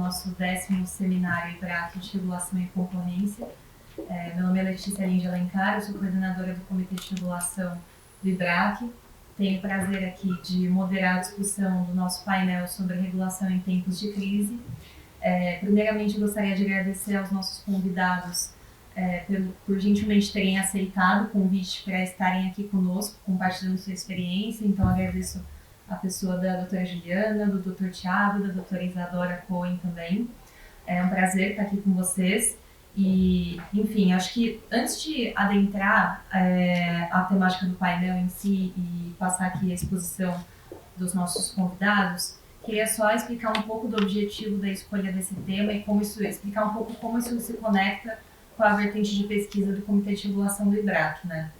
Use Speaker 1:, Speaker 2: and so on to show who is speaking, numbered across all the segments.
Speaker 1: nosso 10º seminário IBRAC de Regulação e Concorrência. Meu nome é Letícia Linde Alencar, eu sou coordenadora do Comitê de Regulação do IBRAC. Tenho o prazer aqui de moderar a discussão do nosso painel sobre regulação em tempos de crise. Primeiramente, gostaria de agradecer aos nossos convidados por gentilmente terem aceitado o convite para estarem aqui conosco, compartilhando sua experiência. Então, agradeço a pessoa da doutora Juliana, do doutor Tiago, da doutora Isadora Cohen também. É um prazer estar aqui com vocês. E, enfim, acho que antes de adentrar a temática do painel em si e passar aqui a exposição dos nossos convidados, queria só explicar um pouco do objetivo da escolha desse tema e explicar um pouco como isso se conecta com a vertente de pesquisa do Comitê de Regulação do IBRAC, né?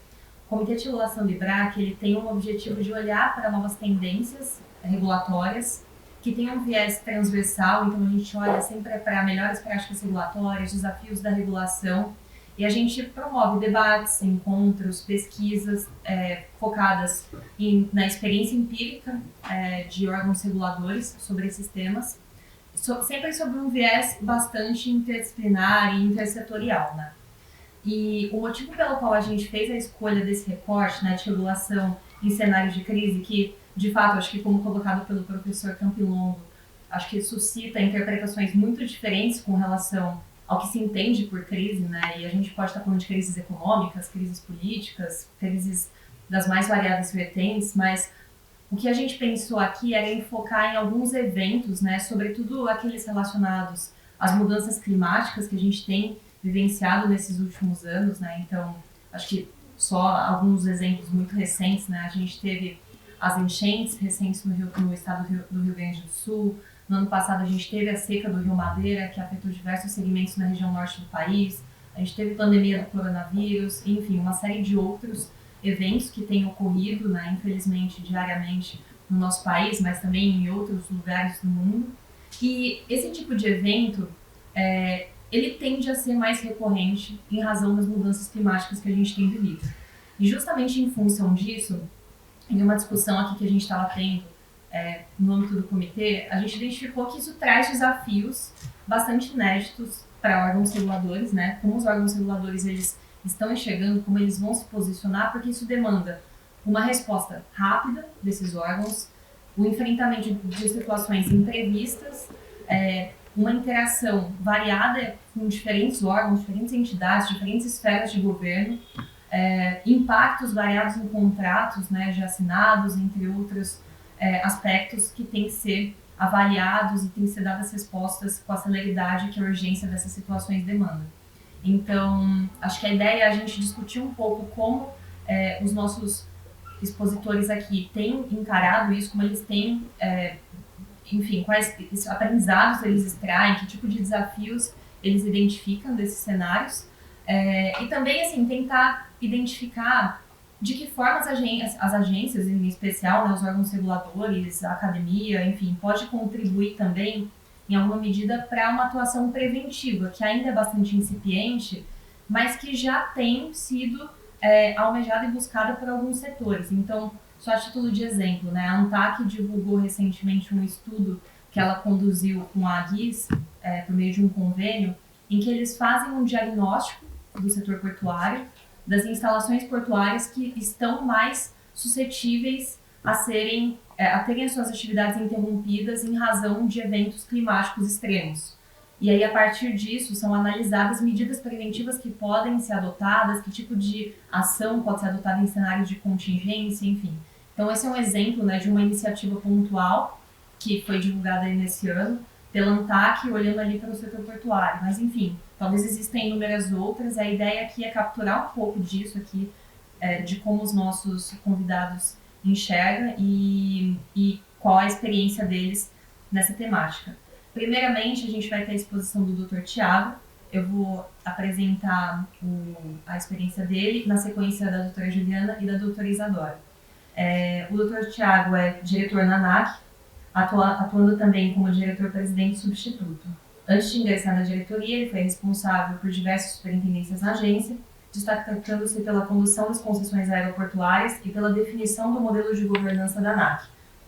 Speaker 1: O Comitê de Regulação do IBRAC, ele tem um objetivo de olhar para novas tendências regulatórias que tem um viés transversal, então a gente olha sempre para melhores práticas regulatórias, desafios da regulação, e a gente promove debates, encontros, pesquisas focadas na experiência empírica de órgãos reguladores sobre esses temas, sempre sobre um viés bastante interdisciplinar e intersetorial, né? E o motivo pelo qual a gente fez a escolha desse recorte, né, de regulação em cenários de crise, que, de fato, acho que como colocado pelo professor Campilongo, acho que suscita interpretações muito diferentes com relação ao que se entende por crise, né? E a gente pode estar falando de crises econômicas, crises políticas, crises das mais variadas vertentes, mas o que a gente pensou aqui era em focar em alguns eventos, né, sobretudo aqueles relacionados às mudanças climáticas que a gente tem vivenciado nesses últimos anos, né? Então, acho que só alguns exemplos muito recentes, né? A gente teve as enchentes recentes no estado do Rio Grande do Sul. No ano passado, a gente teve a seca do Rio Madeira, que afetou diversos segmentos na região norte do país. A gente teve pandemia do coronavírus, enfim, uma série de outros eventos que têm ocorrido, né, infelizmente, diariamente no nosso país, mas também em outros lugares do mundo. E esse tipo de evento, ele tende a ser mais recorrente em razão das mudanças climáticas que a gente tem vivido. E justamente em função disso, em uma discussão aqui que a gente estava tendo no âmbito do comitê, a gente identificou que isso traz desafios bastante inéditos para órgãos reguladores, né? Como os órgãos reguladores eles estão enxergando, como eles vão se posicionar, porque isso demanda uma resposta rápida desses órgãos, o enfrentamento de situações imprevistas, uma interação variada com diferentes órgãos, diferentes entidades, diferentes esferas de governo, impactos variados em contratos, né, já assinados, entre outros aspectos que têm que ser avaliados e têm que ser dadas respostas com a celeridade que a urgência dessas situações demanda. Então, acho que a ideia é a gente discutir um pouco como os nossos expositores aqui têm encarado isso, como eles têm, enfim, quais aprendizados eles extraem, que tipo de desafios eles identificam desses cenários, e também, assim, tentar identificar de que forma as agências, em especial, né, os órgãos reguladores, a academia, enfim, pode contribuir também, em alguma medida, para uma atuação preventiva, que ainda é bastante incipiente, mas que já tem sido almejada e buscada por alguns setores. Então, só a título de exemplo, né, a ANTAC divulgou recentemente um estudo que ela conduziu com a AGIS, por meio de um convênio, em que eles fazem um diagnóstico do setor portuário, das instalações portuárias que estão mais suscetíveis a terem as suas atividades interrompidas em razão de eventos climáticos extremos. E aí, a partir disso, são analisadas medidas preventivas que podem ser adotadas, que tipo de ação pode ser adotada em cenários de contingência, enfim. Então, esse é um exemplo, né, de uma iniciativa pontual que foi divulgada aí nesse ano pela ANTAC, olhando ali para o setor portuário. Mas, enfim, talvez existam inúmeras outras. A ideia aqui é capturar um pouco disso aqui, de como os nossos convidados enxergam e qual a experiência deles nessa temática. Primeiramente, a gente vai ter a exposição do Dr. Tiago. Eu vou apresentar a experiência dele, na sequência da doutora Juliana e da doutora Isadora. O Dr. Tiago é diretor na ANAC, atuando também como diretor-presidente substituto. Antes de ingressar na diretoria, ele foi responsável por diversas superintendências na agência, destacando-se pela condução das concessões aeroportuárias e pela definição do modelo de governança da ANAC,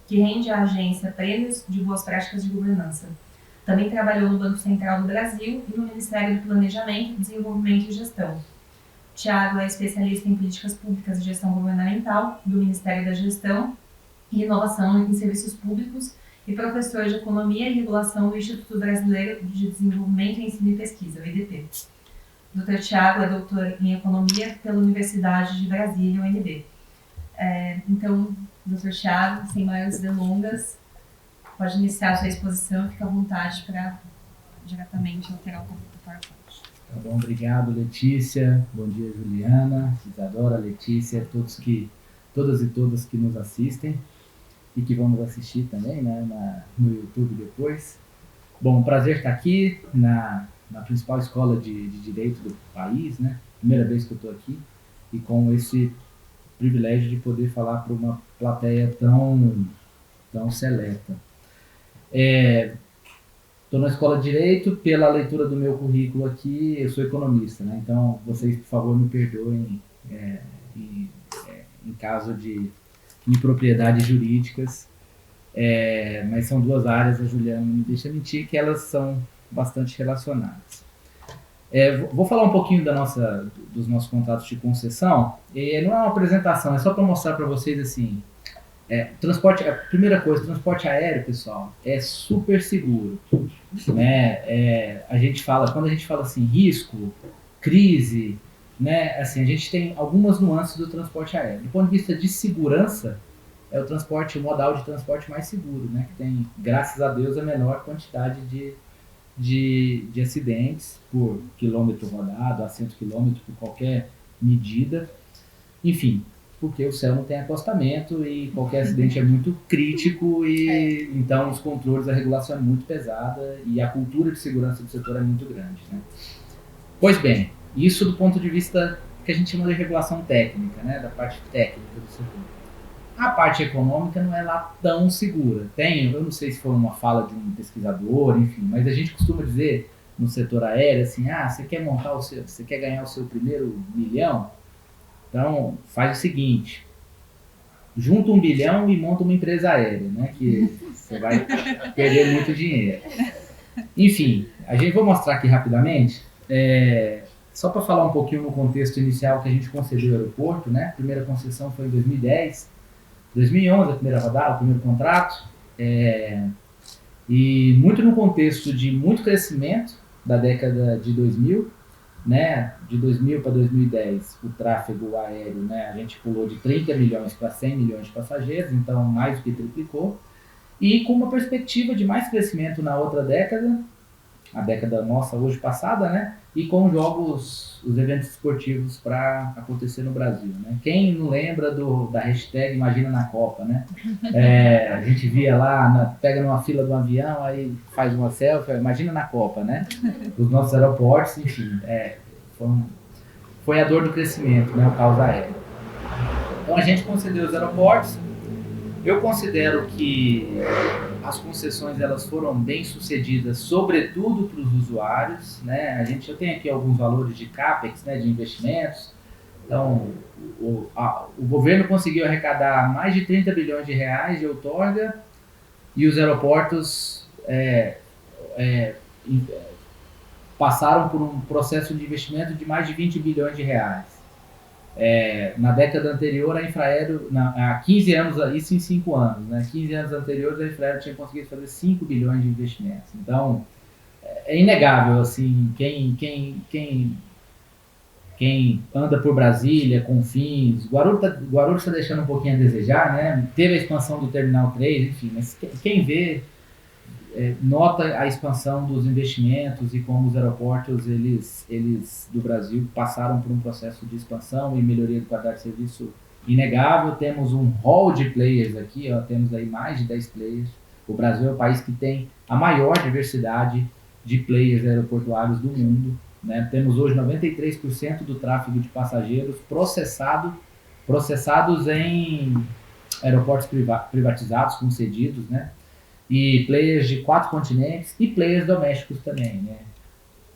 Speaker 1: que rende à agência prêmios de boas práticas de governança. Também trabalhou no Banco Central do Brasil e no Ministério do Planejamento, Desenvolvimento e Gestão. Thiago é especialista em políticas públicas e gestão governamental do Ministério da Gestão e Inovação em Serviços Públicos e professor de Economia e Regulação do Instituto Brasileiro de Desenvolvimento, Ensino e Pesquisa, o IDP. Dr. Thiago é doutor em Economia pela Universidade de Brasília, UNB. Então, Dr. Thiago, sem maiores delongas, pode iniciar a sua exposição, fica à vontade para diretamente alterar o PowerPoint.
Speaker 2: Tá bom, obrigado, Letícia. Bom dia, Juliana, Isadora, Letícia, todas e todas que nos assistem e que vamos assistir também, né, no YouTube depois. Bom, prazer estar aqui na principal escola de Direito do país, né? Primeira vez que eu estou aqui e com esse privilégio de poder falar para uma plateia tão seleta. Estou na Escola de Direito, pela leitura do meu currículo aqui, eu sou economista, né? Então vocês, por favor, me perdoem em caso de impropriedades jurídicas, mas são duas áreas, a Juliana não me deixa mentir, que elas são bastante relacionadas. Vou falar um pouquinho dos nossos contratos de concessão, e não é uma apresentação, é só para mostrar para vocês assim. A primeira coisa, transporte aéreo, pessoal, é super seguro, né? Quando a gente fala assim, risco, crise, né? Assim, a gente tem algumas nuances do transporte aéreo. Do ponto de vista de segurança, é o modal de transporte mais seguro, né? Que tem, graças a Deus, a menor quantidade de acidentes por quilômetro rodado, assento quilômetro, por qualquer medida. Enfim, porque o céu não tem acostamento e qualquer acidente é muito crítico e então os controles, a regulação é muito pesada e a cultura de segurança do setor é muito grande, né? Pois bem, isso do ponto de vista que a gente chama de regulação técnica, né, da parte técnica do setor. A parte econômica não é lá tão segura. Eu não sei se foi uma fala de um pesquisador, enfim, mas a gente costuma dizer no setor aéreo assim, você quer ganhar o seu primeiro milhão? Então, faz o seguinte, junta 1 bilhão e monta uma empresa aérea, né? Que você vai perder muito dinheiro. Enfim, vou mostrar aqui rapidamente, só para falar um pouquinho no contexto inicial que a gente concedeu o aeroporto, né? A primeira concessão foi em 2010, 2011 a primeira rodada, o primeiro contrato, e muito no contexto de muito crescimento da década de 2000, né, de 2000 para 2010, o tráfego aéreo, né, a gente pulou de 30 milhões para 100 milhões de passageiros, então mais do que triplicou, e com uma perspectiva de mais crescimento na outra década, a década nossa hoje passada, né, e com os eventos esportivos para acontecer no Brasil, né. Quem não lembra da hashtag Imagina na Copa, né? A gente via lá, pega numa fila do avião, aí faz uma selfie, imagina na Copa, né? Os nossos aeroportos, enfim, foi a dor do crescimento, né, o caos aéreo. Então a gente concedeu os aeroportos. Eu considero que as concessões elas foram bem sucedidas, sobretudo para os usuários, né? Eu tenho aqui alguns valores de CAPEX, né, de investimentos. Então, o governo conseguiu arrecadar mais de 30 bilhões de reais de outorga e os aeroportos passaram por um processo de investimento de mais de 20 bilhões de reais. Na década anterior, a Infraero, há 15 anos, isso em 5 anos, né? 15 anos anteriores, a Infraero tinha conseguido fazer 5 bilhões de investimentos. Então, é inegável, assim, quem anda por Brasília, Confins, Guarulhos está deixando um pouquinho a desejar, né? Teve a expansão do Terminal 3, enfim, mas quem vê, nota a expansão dos investimentos e como os aeroportos eles do Brasil passaram por um processo de expansão e melhoria de qualidade de serviço inegável. Temos um hall de players aqui, temos aí mais de 10 players. O Brasil é o país que tem a maior diversidade de players aeroportuários do mundo, né? Temos hoje 93% do tráfego de passageiros processados em aeroportos privatizados, concedidos, né? E players de 4 continentes e players domésticos também, né?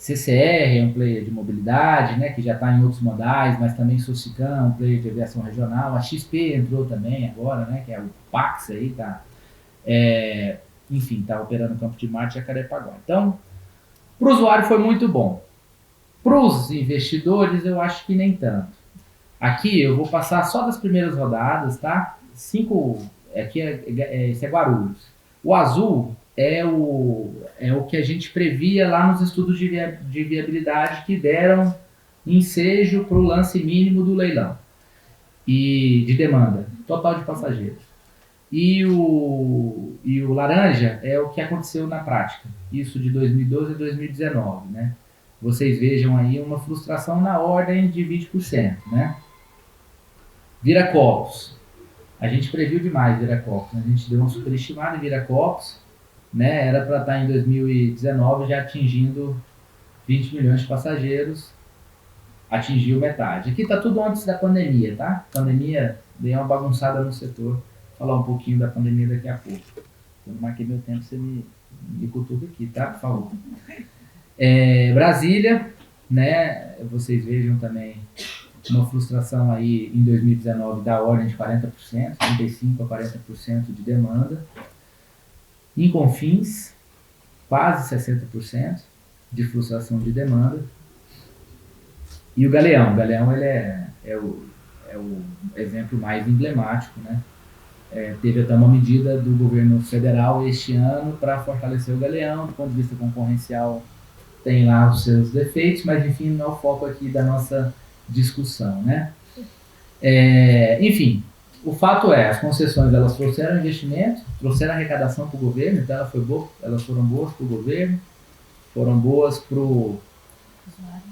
Speaker 2: CCR é um player de mobilidade, né, que já está em outros modais, mas também Socicam é um player de aviação regional. A XP entrou também agora, né, que é o Pax aí, tá? enfim, está operando no Campo de Marte e Jacarepaguá. Então, para o usuário foi muito bom. Para os investidores, eu acho que nem tanto. Aqui eu vou passar só das primeiras rodadas, tá? Aqui esse é Guarulhos. O azul é o que a gente previa lá nos estudos de viabilidade que deram ensejo para o lance mínimo do leilão e de demanda total de passageiros. E o laranja é o que aconteceu na prática, isso de 2012 a 2019, né? Vocês vejam aí uma frustração na ordem de 20%, né? Viracopos. A gente previu demais Viracopos, né? A gente deu uma superestimada em Viracopos, né? Era para estar em 2019 já atingindo 20 milhões de passageiros, atingiu metade. Aqui está tudo antes da pandemia, tá? A pandemia deu uma bagunçada no setor. Vou falar um pouquinho da pandemia daqui a pouco. Eu não marquei meu tempo, você me cutuca aqui, tá? Por favor. Brasília, né? Vocês vejam também uma frustração aí em 2019 da ordem de 40%, 35% a 40% de demanda. Em Confins, quase 60% de frustração de demanda. E o Galeão. O Galeão ele é o exemplo mais emblemático, né? Teve até uma medida do governo federal este ano para fortalecer o Galeão. Do ponto de vista concorrencial, tem lá os seus defeitos, mas enfim, não é o foco aqui da nossa discussão, né? Enfim, o fato é, as concessões elas trouxeram investimento, trouxeram arrecadação para o governo, então elas foram boas para o governo, foram boas para o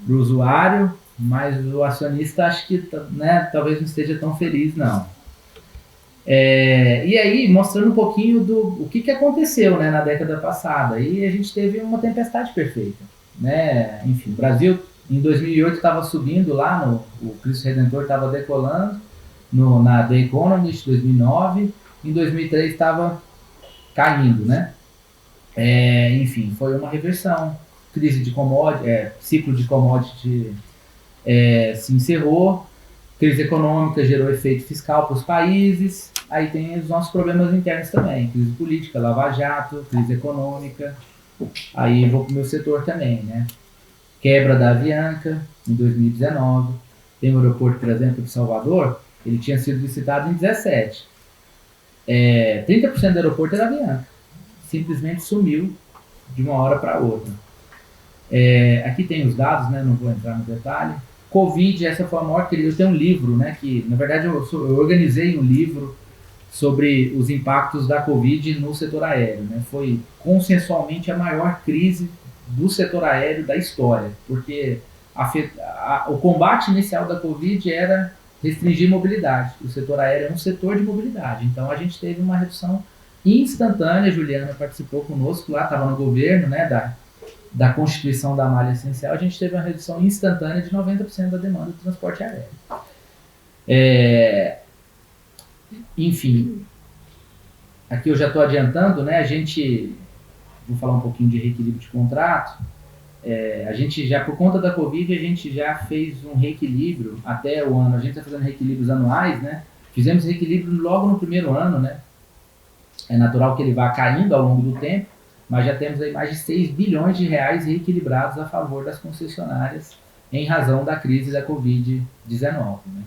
Speaker 2: usuário, mas o acionista acho que, né, talvez não esteja tão feliz, não. E aí, mostrando um pouquinho do que aconteceu, né, na década passada. E a gente teve uma tempestade perfeita, né? Enfim, o Brasil em 2008 estava subindo lá, o Cristo Redentor estava decolando na The Economist 2009, em 2003 estava caindo, né? Enfim, foi uma reversão. Crise de commodity, ciclo de commodity se encerrou, crise econômica gerou efeito fiscal para os países, aí tem os nossos problemas internos também, crise política, Lava Jato, crise econômica, aí vou para o meu setor também, né? Quebra da Avianca em 2019, tem o aeroporto, por exemplo, de Salvador, ele tinha sido licitado em 2017, 30% do aeroporto era Avianca, simplesmente sumiu de uma hora para outra. Aqui tem os dados, né? Não vou entrar no detalhe. Covid, essa foi a maior crise. Eu tenho um livro, né? Que na verdade eu organizei um livro sobre os impactos da Covid no setor aéreo, né? Foi consensualmente a maior crise do setor aéreo da história, porque o combate inicial da Covid era restringir mobilidade. O setor aéreo é um setor de mobilidade, então a gente teve uma redução instantânea. A Juliana participou conosco lá, estava no governo, né? Da constituição da malha essencial, a gente teve uma redução instantânea de 90% da demanda do transporte aéreo. Enfim, aqui eu já estou adiantando, né? Vou falar um pouquinho de reequilíbrio de contrato. A gente já, por conta da Covid, a gente já fez um reequilíbrio até o ano. A gente está fazendo reequilíbrios anuais, né? Fizemos reequilíbrio logo no primeiro ano, né? É natural que ele vá caindo ao longo do tempo, mas já temos aí mais de 6 bilhões de reais reequilibrados a favor das concessionárias em razão da crise da Covid-19. Né?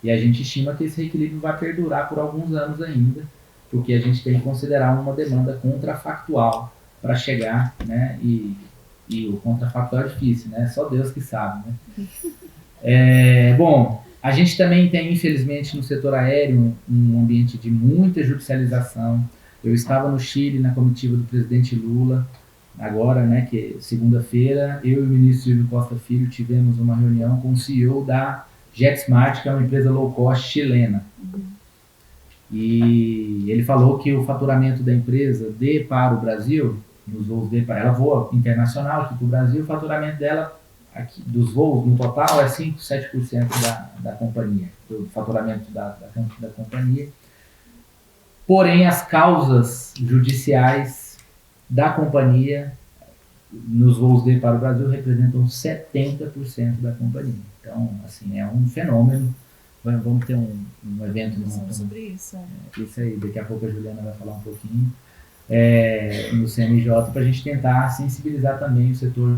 Speaker 2: E a gente estima que esse reequilíbrio vai perdurar por alguns anos ainda, porque a gente tem que considerar uma demanda contrafactual para chegar, né? E o contrafactual é difícil, né? Só Deus que sabe, né? Bom, a gente também tem, infelizmente, no setor aéreo um ambiente de muita judicialização. Eu estava no Chile na comitiva do presidente Lula, agora, né, que segunda-feira, eu e o ministro Silvio Costa Filho tivemos uma reunião com o CEO da JetSmart, que é uma empresa low cost chilena. E ele falou que o faturamento da empresa para o Brasil, nos voos ela voa internacional aqui para o Brasil, o faturamento dela, aqui, dos voos no total, é 5, 7% da companhia, do faturamento da companhia. Porém, as causas judiciais da companhia nos voos dele para o Brasil representam 70% da companhia. Então, assim, é um fenômeno. Vamos ter um evento
Speaker 3: sobre isso.
Speaker 2: Isso aí, daqui a pouco a Juliana vai falar um pouquinho. no CNJ, para a gente tentar sensibilizar também o setor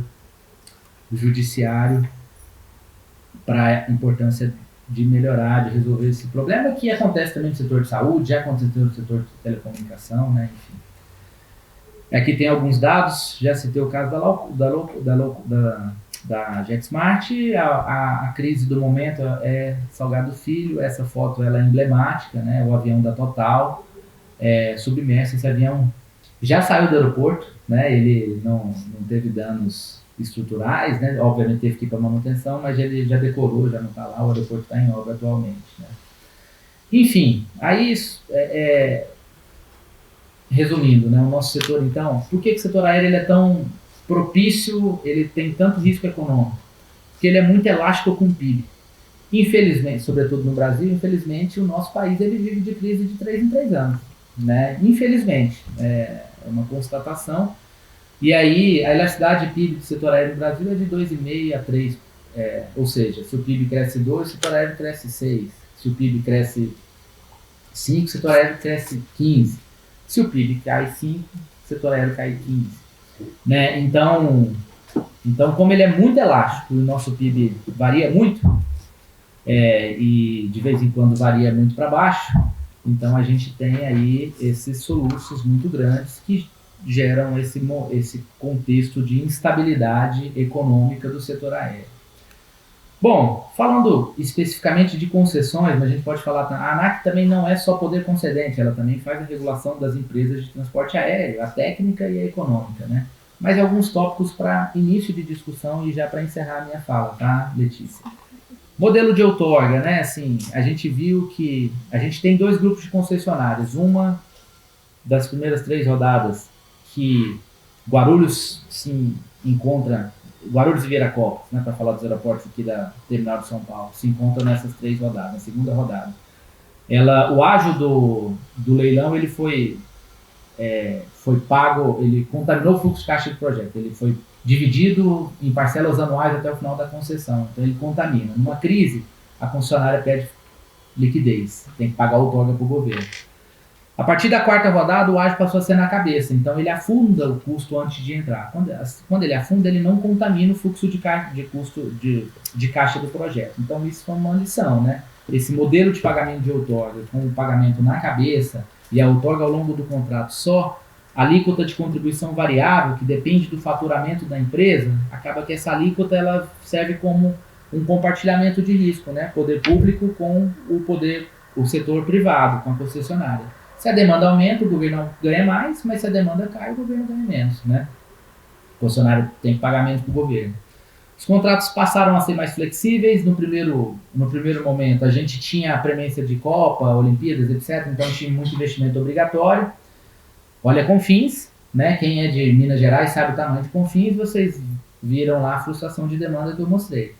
Speaker 2: judiciário para a importância de melhorar, de resolver esse problema que acontece também no setor de saúde, já aconteceu no setor de telecomunicação, né? Enfim. Aqui tem alguns dados, já citei o caso da JetSmart, a crise do momento é Salgado Filho, essa foto ela é emblemática, né? O avião da Total, submerso, esse avião já saiu do aeroporto, né? Ele não teve danos estruturais, né? Obviamente teve que ir para manutenção, mas ele já decolou, já não está lá, o aeroporto está em obra atualmente, né? Enfim, aí resumindo, né, o nosso setor então, por que o setor aéreo ele é tão propício, ele tem tanto risco econômico? Porque ele é muito elástico com o PIB. Infelizmente, sobretudo no Brasil, infelizmente o nosso país ele vive de crise de 3 em 3 anos, né? Infelizmente, é uma constatação. E aí, a elasticidade de PIB do setor aéreo no Brasil é de 2,5 a 3. Ou seja, se o PIB cresce 2, o setor aéreo cresce 6. Se o PIB cresce 5, o setor aéreo cresce 15. Se o PIB cai 5, o setor aéreo cai 15. Né? Então, como ele é muito elástico e o nosso PIB varia muito, e de vez em quando varia muito para baixo, então a gente tem aí esses soluços muito grandes que geram esse contexto de instabilidade econômica do setor aéreo. Bom, falando especificamente de concessões, mas a gente pode falar, a ANAC também não é só poder concedente, ela também faz a regulação das empresas de transporte aéreo, a técnica e a econômica, né? Mas alguns tópicos para início de discussão e já para encerrar a minha fala, tá, Letícia? Modelo de outorga, né? Assim, a gente viu que a gente tem 2 grupos de concessionários. Uma das primeiras 3 rodadas que Guarulhos se encontra, Guarulhos e Viracopos, né, para falar dos aeroportos aqui da Terminal de São Paulo, se encontram nessas 3 rodadas, na segunda rodada. O ágio do leilão ele foi pago, ele contaminou o fluxo de caixa do projeto, ele foi dividido em parcelas anuais até o final da concessão, então ele contamina. Numa crise, a concessionária pede liquidez, tem que pagar outorga para o governo. A partir da 4ª rodada, o ágio passou a ser na cabeça, então ele afunda o custo antes de entrar. Quando ele afunda, ele não contamina o fluxo de caixa do projeto. Então isso foi uma lição, né? Esse modelo de pagamento de outorga, com o pagamento na cabeça e a outorga ao longo do contrato só, a alíquota de contribuição variável, que depende do faturamento da empresa, acaba que essa alíquota ela serve como um compartilhamento de risco, né? Poder público com o setor privado, com a concessionária. Se a demanda aumenta, o governo ganha mais, mas se a demanda cai, o governo ganha menos, né? O concessionário tem pagamento para o governo. Os contratos passaram a ser mais flexíveis. No primeiro momento, a gente tinha a premência de Copa, Olimpíadas, etc. Então, tinha muito investimento obrigatório. Olha, Confins, né? Quem é de Minas Gerais sabe o tamanho de Confins. Vocês viram lá a frustração de demanda que eu mostrei.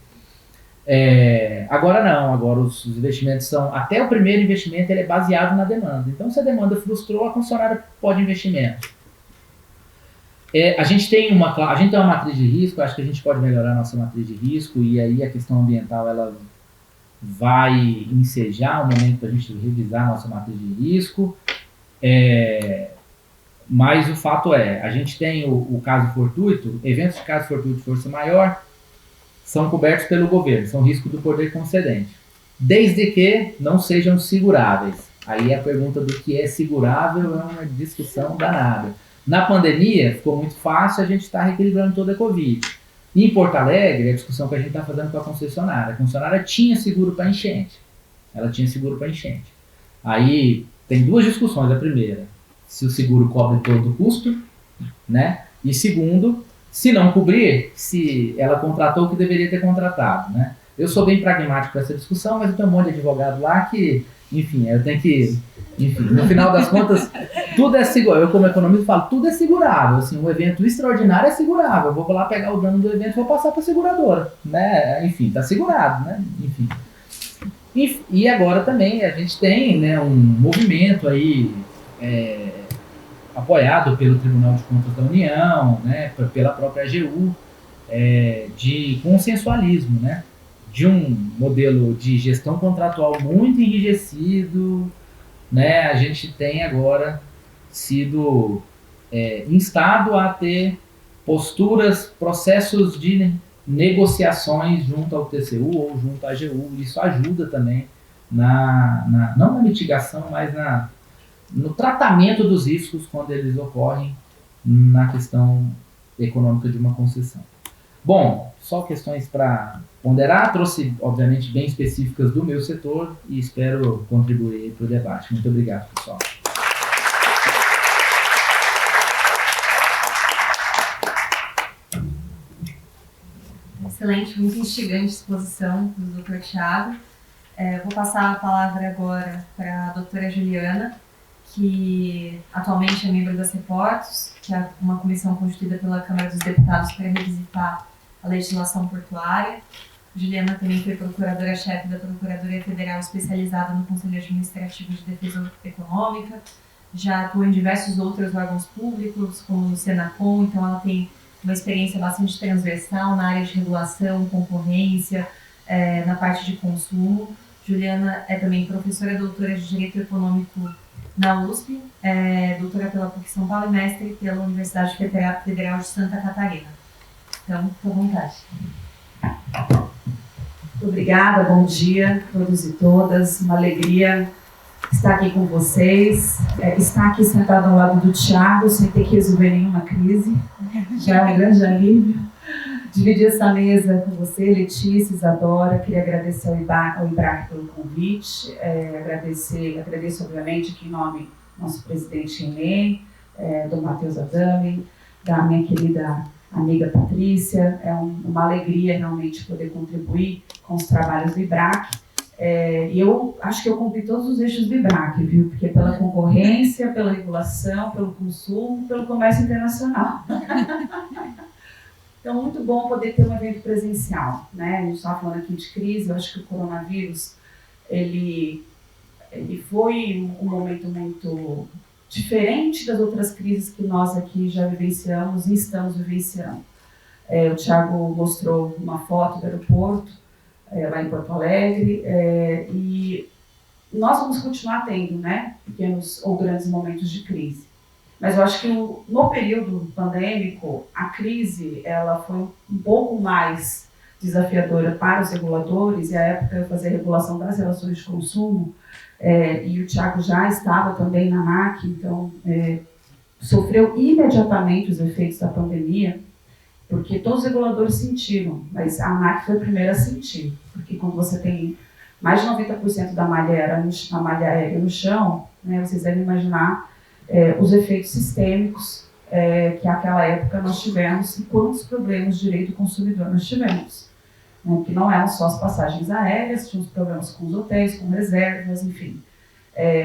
Speaker 2: Agora não, agora os investimentos são, até o primeiro investimento ele é baseado na demanda, então se a demanda frustrou, a concessionária pode investir menos. A gente tem uma matriz de risco, acho que a gente pode melhorar a nossa matriz de risco, e aí a questão ambiental ela vai ensejar o momento para a gente revisar a nossa matriz de risco, mas o fato a gente tem o caso fortuito, eventos de caso fortuito de força maior, são cobertos pelo governo, são risco do poder concedente, desde que não sejam seguráveis. Aí a pergunta do que é segurável é uma discussão danada. Na pandemia, ficou muito fácil, a gente está reequilibrando toda a Covid. Em Porto Alegre, a discussão que a gente está fazendo com a concessionária tinha seguro para enchente. Ela tinha seguro para enchente. Aí tem 2 discussões. A primeira, se o seguro cobre todo o custo, né? E segundo, se não cobrir, se ela contratou o que deveria ter contratado, né? Eu sou bem pragmático para essa discussão, mas eu tenho um monte de advogado lá que, enfim, eu tenho que... Enfim, no final das contas, tudo é segurável. Eu, como economista, falo, tudo é segurável. Assim, um evento extraordinário é segurável. Eu vou lá pegar o dano do evento e vou passar para a seguradora, né? Enfim, está segurado, né? Enfim. E agora também a gente tem, né, um movimento aí... apoiado pelo Tribunal de Contas da União, né, pela própria AGU, de consensualismo, né, de um modelo de gestão contratual muito enrijecido, né, a gente tem agora sido instado a ter posturas, processos de negociações junto ao TCU ou junto à AGU. Isso ajuda também, não na mitigação, mas no tratamento dos riscos quando eles ocorrem na questão econômica de uma concessão. Bom, só questões para ponderar, trouxe obviamente bem específicas do meu setor e espero contribuir para o debate. Muito obrigado, pessoal.
Speaker 1: Excelente, muito instigante a exposição do Dr. Thiago. Vou passar a palavra agora para a doutora Juliana, que atualmente é membro da CEPORTOS, que é uma comissão constituída pela Câmara dos Deputados para revisitar a legislação portuária. Juliana também foi procuradora-chefe da Procuradoria Federal especializada no Conselho Administrativo de Defesa Econômica, já atuou em diversos outros órgãos públicos, como no Senacom, então ela tem uma experiência bastante transversal na área de regulação, concorrência, na parte de consumo. Juliana é também professora doutora de Direito Econômico na USP, doutora pela PUC São Paulo e mestre pela Universidade Federal de Santa Catarina. Então, fica à vontade.
Speaker 3: Muito obrigada, bom dia a todos e todas. Uma alegria estar aqui com vocês. Estar aqui sentado ao lado do Thiago, sem ter que resolver nenhuma crise, já é um grande alívio. Dividir essa mesa com você, Letícia, Isadora. Queria agradecer ao IBRAC pelo convite. Agradeço, obviamente, aqui em nome do nosso presidente Enem, do Matheus Adame, da minha querida amiga Patrícia. É uma alegria realmente poder contribuir com os trabalhos do IBRAC. E eu acho que eu cumpri todos os eixos do IBRAC, viu? Porque pela concorrência, pela regulação, pelo consumo, pelo comércio internacional. Então, muito bom poder ter um evento presencial, né? A gente estava falando aqui de crise, eu acho que o coronavírus, ele foi um momento muito diferente das outras crises que nós aqui já vivenciamos e estamos vivenciando. O Thiago mostrou uma foto do aeroporto, lá em Porto Alegre, e nós vamos continuar tendo, né, pequenos ou grandes momentos de crise. Mas eu acho que no período pandêmico, a crise ela foi um pouco mais desafiadora para os reguladores, e a época eu fazia a regulação das relações de consumo, e o Thiago já estava também na ANAC, então sofreu imediatamente os efeitos da pandemia, porque todos os reguladores sentiram, mas a ANAC foi a primeira a sentir, porque quando você tem mais de 90% da malha aérea no chão, né, vocês devem imaginar os efeitos sistêmicos que naquela época nós tivemos e quantos problemas de direito do consumidor nós tivemos. Né, que não eram só as passagens aéreas, tínhamos problemas com os hotéis, com reservas, enfim.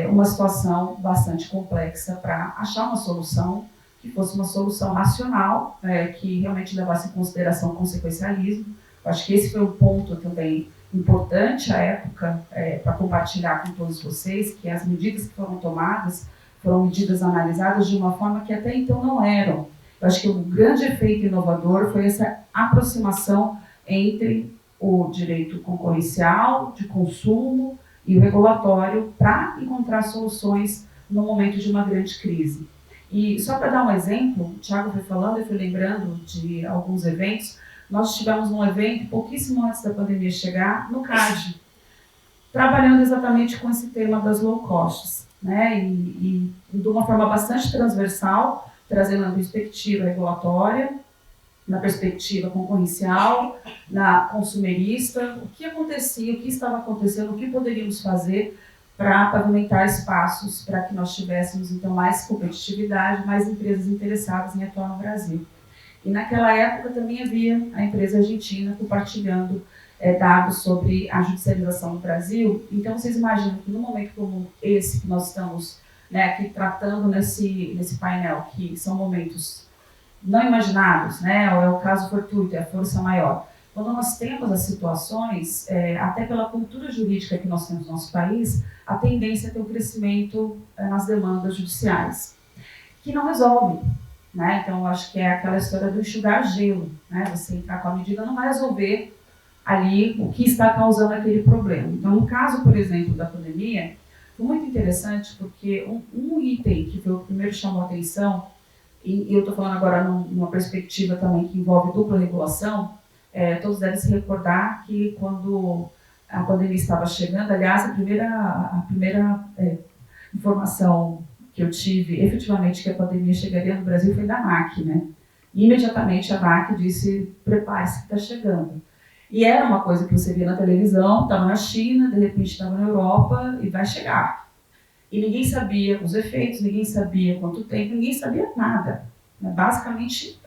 Speaker 3: Uma situação bastante complexa para achar uma solução que fosse uma solução racional, que realmente levasse em consideração o consequencialismo. Eu acho que esse foi um ponto também importante à época para compartilhar com todos vocês, que as medidas que foram tomadas foram medidas analisadas de uma forma que até então não eram. Eu acho que o grande efeito inovador foi essa aproximação entre o direito concorrencial, de consumo e o regulatório para encontrar soluções no momento de uma grande crise. E só para dar um exemplo, o Thiago foi falando, eu fui lembrando de alguns eventos. Nós estivemos num evento pouquíssimo antes da pandemia chegar, no CAD, trabalhando exatamente com esse tema das low costs, né? E de uma forma bastante transversal, trazendo na perspectiva regulatória, na perspectiva concorrencial, na consumerista, o que acontecia, o que estava acontecendo, o que poderíamos fazer para pavimentar espaços para que nós tivéssemos, então, mais competitividade, mais empresas interessadas em atuar no Brasil. E naquela época também havia a empresa argentina compartilhando dados sobre a judicialização no Brasil. Então, vocês imaginam que num momento como esse que nós estamos, né, aqui tratando nesse painel, que são momentos não imaginados, né, ou é o caso fortuito, é a força maior. Quando nós temos as situações, até pela cultura jurídica que nós temos no nosso país, a tendência é ter um crescimento nas demandas judiciais, que não resolve. Né? Então, eu acho que é aquela história do enxugar gelo. Né? Você entrar com a medida não vai resolver ali o que está causando aquele problema. Então, no caso, por exemplo, da pandemia, foi muito interessante porque um item que foi o primeiro que chamou a atenção e eu estou falando agora numa perspectiva também que envolve dupla regulação, todos devem se recordar que quando a pandemia estava chegando, aliás, a primeira informação que eu tive efetivamente que a pandemia chegaria no Brasil foi da ANAC, né? E imediatamente a ANAC disse, prepare-se que está chegando. E era uma coisa que você via na televisão, estava na China, de repente estava na Europa e vai chegar. E ninguém sabia os efeitos, ninguém sabia quanto tempo, ninguém sabia nada. Basicamente,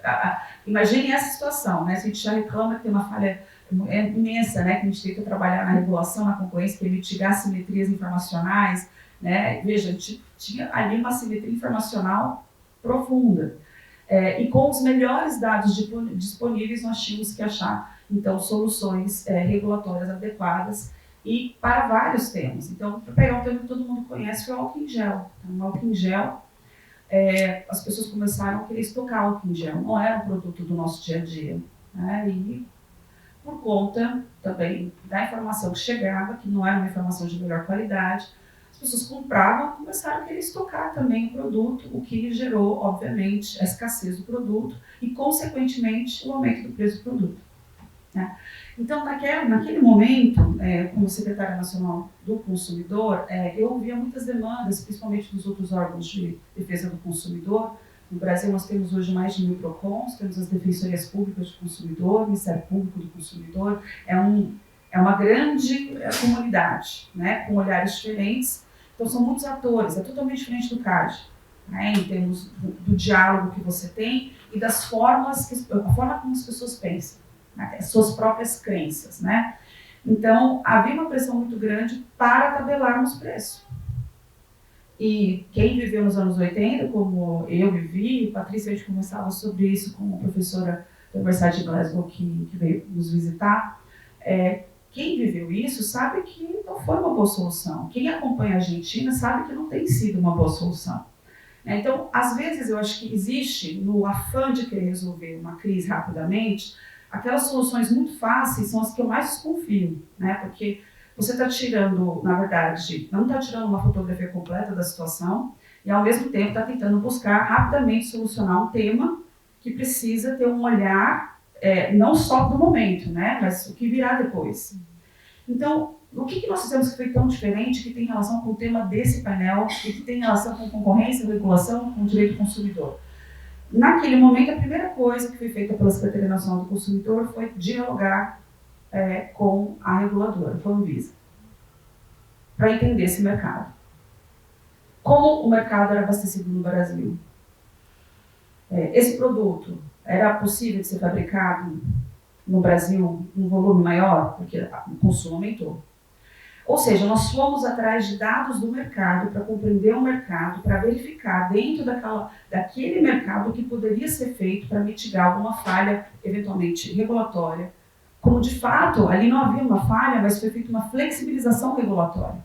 Speaker 3: imagine essa situação, né? Se a gente já reclama que tem uma falha imensa, né? Que a gente tem que trabalhar na regulação, na concorrência, para mitigar simetrias informacionais, né? Veja, a gente tinha ali uma simetria informacional profunda. E com os melhores dados disponíveis, nós tínhamos que achar, então, soluções regulatórias adequadas e para vários temas. Então, para pegar um tema que todo mundo conhece, foi o álcool em gel. Então, o álcool em gel, as pessoas começaram a querer estocar álcool em gel. Não era um produto do nosso dia a dia. Né? E por conta também da informação que chegava, que não era uma informação de melhor qualidade, as pessoas compravam e começaram a querer estocar também o produto, o que gerou, obviamente, a escassez do produto e, consequentemente, o aumento do preço do produto. Né? Então, naquele momento, como secretária nacional do consumidor, eu ouvia muitas demandas, principalmente dos outros órgãos de defesa do consumidor. No Brasil, nós temos hoje mais de 1000 PROCONs, temos as defensorias públicas do consumidor, o Ministério Público do Consumidor. É uma grande comunidade, né, com olhares diferentes. Então, são muitos atores, é totalmente diferente do CAD, né, em termos do diálogo que você tem e das formas, a forma como as pessoas pensam, né, as suas próprias crenças. Né. Então, havia uma pressão muito grande para tabelarmos preço. E quem viveu nos anos 80, como eu vivi, Patrícia, a gente conversava sobre isso com uma professora da Universidade de Glasgow que veio nos visitar, quem viveu isso sabe que não foi uma boa solução. Quem acompanha a Argentina sabe que não tem sido uma boa solução. Então, às vezes, eu acho que existe, no afã de querer resolver uma crise rapidamente, aquelas soluções muito fáceis são as que eu mais desconfio, né? Porque você está tirando, na verdade, não está tirando uma fotografia completa da situação e, ao mesmo tempo, está tentando buscar rapidamente solucionar um tema que precisa ter um olhar não só do momento, né, mas o que virá depois. Então, o que nós fizemos que foi tão diferente, que tem relação com o tema desse painel e que tem relação com concorrência, regulação, com o direito do consumidor? Naquele momento, a primeira coisa que foi feita pela Secretaria Nacional do Consumidor foi dialogar com a reguladora, com a Anvisa, para entender esse mercado. Como o mercado era abastecido no Brasil? Esse produto era possível de ser fabricado no Brasil em um volume maior, porque o consumo aumentou. Ou seja, nós fomos atrás de dados do mercado para compreender o mercado, para verificar dentro daquele mercado o que poderia ser feito para mitigar alguma falha, eventualmente regulatória. Como de fato, ali não havia uma falha, mas foi feita uma flexibilização regulatória.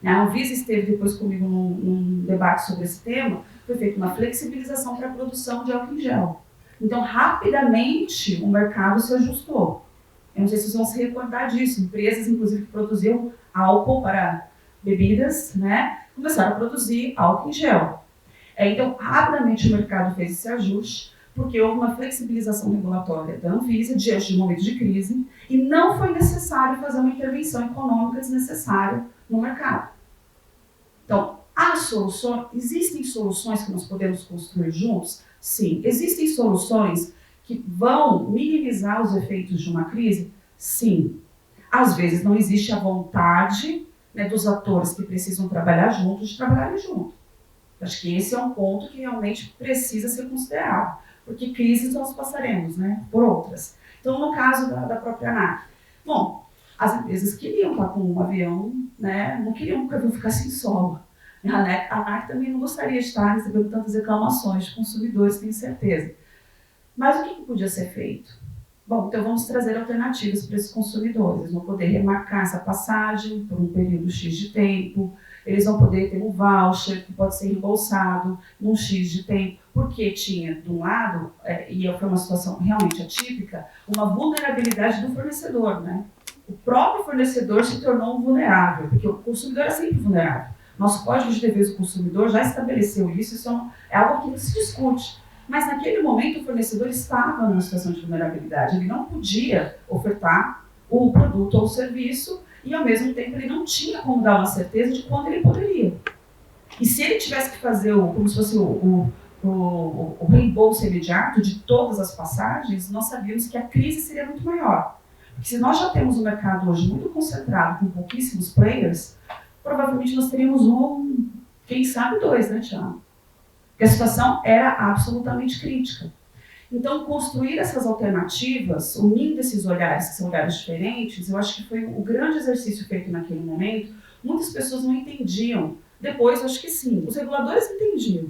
Speaker 3: A Anvisa esteve depois comigo num debate sobre esse tema, foi feita uma flexibilização para a produção de álcool em gel. Então, rapidamente, o mercado se ajustou. Eu não sei se vocês vão se recordar disso. Empresas, inclusive, que produziam álcool para bebidas, né, começaram a produzir álcool em gel. Então, rapidamente, o mercado fez esse ajuste, porque houve uma flexibilização regulatória da Anvisa diante de um momento de crise e não foi necessário fazer uma intervenção econômica desnecessária no mercado. Então, existem soluções que nós podemos construir juntos? Sim. Existem soluções que vão minimizar os efeitos de uma crise? Sim. Às vezes não existe a vontade, né, dos atores que precisam trabalhar juntos de trabalharem juntos. Acho que esse é um ponto que realmente precisa ser considerado, porque crises nós passaremos, né, por outras. Então, no caso da própria ANAC, bom, as empresas queriam estar com um avião, né, não queriam que o avião ficasse em solo. A ANAC também não gostaria de estar recebendo tantas reclamações de consumidores, tenho certeza. Mas o que podia ser feito? Bom, então vamos trazer alternativas para esses consumidores. Eles vão poder remarcar essa passagem por um período X de tempo, eles vão poder ter um voucher que pode ser reembolsado num X de tempo, porque tinha, de um lado, e foi uma situação realmente atípica, uma vulnerabilidade do fornecedor, né? O próprio fornecedor se tornou um vulnerável, porque o consumidor é sempre vulnerável. Nosso Código de Defesa do Consumidor já estabeleceu isso é algo que não se discute. Mas naquele momento o fornecedor estava numa situação de vulnerabilidade, ele não podia ofertar o produto ou o serviço e ao mesmo tempo ele não tinha como dar uma certeza de quando ele poderia. E se ele tivesse que fazer como se fosse o reembolso imediato de todas as passagens, nós sabíamos que a crise seria muito maior. Porque se nós já temos um mercado hoje muito concentrado, com pouquíssimos players, provavelmente nós teríamos quem sabe dois, né, Tiago? Porque a situação era absolutamente crítica. Então, construir essas alternativas, unindo esses olhares, que são olhares diferentes, eu acho que foi o grande exercício feito naquele momento. Muitas pessoas não entendiam. Depois, eu acho que sim, os reguladores entendiam.